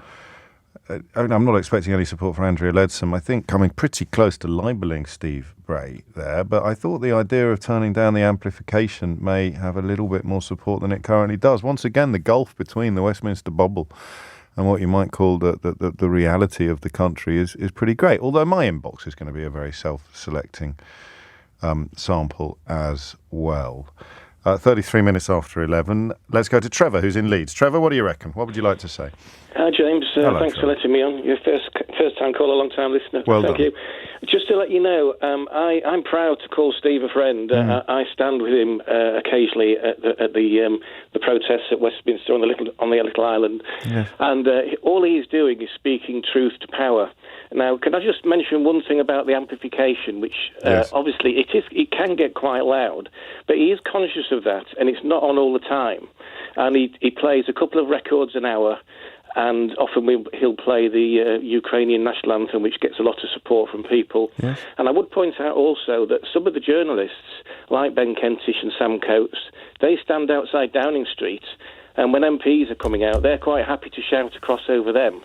I'm not expecting any support for Andrea Leadsom. I think coming pretty close to libelling Steve Bray there, but I thought the idea of turning down the amplification may have a little bit more support than it currently does. Once again, the gulf between the Westminster bubble and what you might call the reality of the country is pretty great. Although my inbox is going to be a very self-selecting sample as well. 33 minutes after 11. Let's go to Trevor, who's in Leeds. Trevor, what do you reckon? What would you like to say? Hi, James. Hello, thanks Trevor. for letting me on. You're first-time caller, long-time listener. Well Thank done. you. Just to let you know, I'm proud to call Steve a friend. I stand with him occasionally at the protests at Westminster on the little island, Yes. and all he's doing is speaking truth to power. Now, can I just mention one thing about the amplification, which Yes. obviously it can get quite loud, but he is conscious of that, and it's not on all the time. And he plays a couple of records an hour, and often he'll play the Ukrainian national anthem, which gets a lot of support from people. Yes. And I would point out also that some of the journalists, like Ben Kentish and Sam Coates, they stand outside Downing Street, and when MPs are coming out, they're quite happy to shout across over them.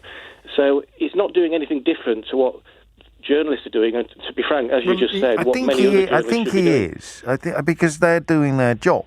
So he's not doing anything different to what journalists are doing, and to be frank, as you just said, what many other journalists should be doing. I think because they're doing their job.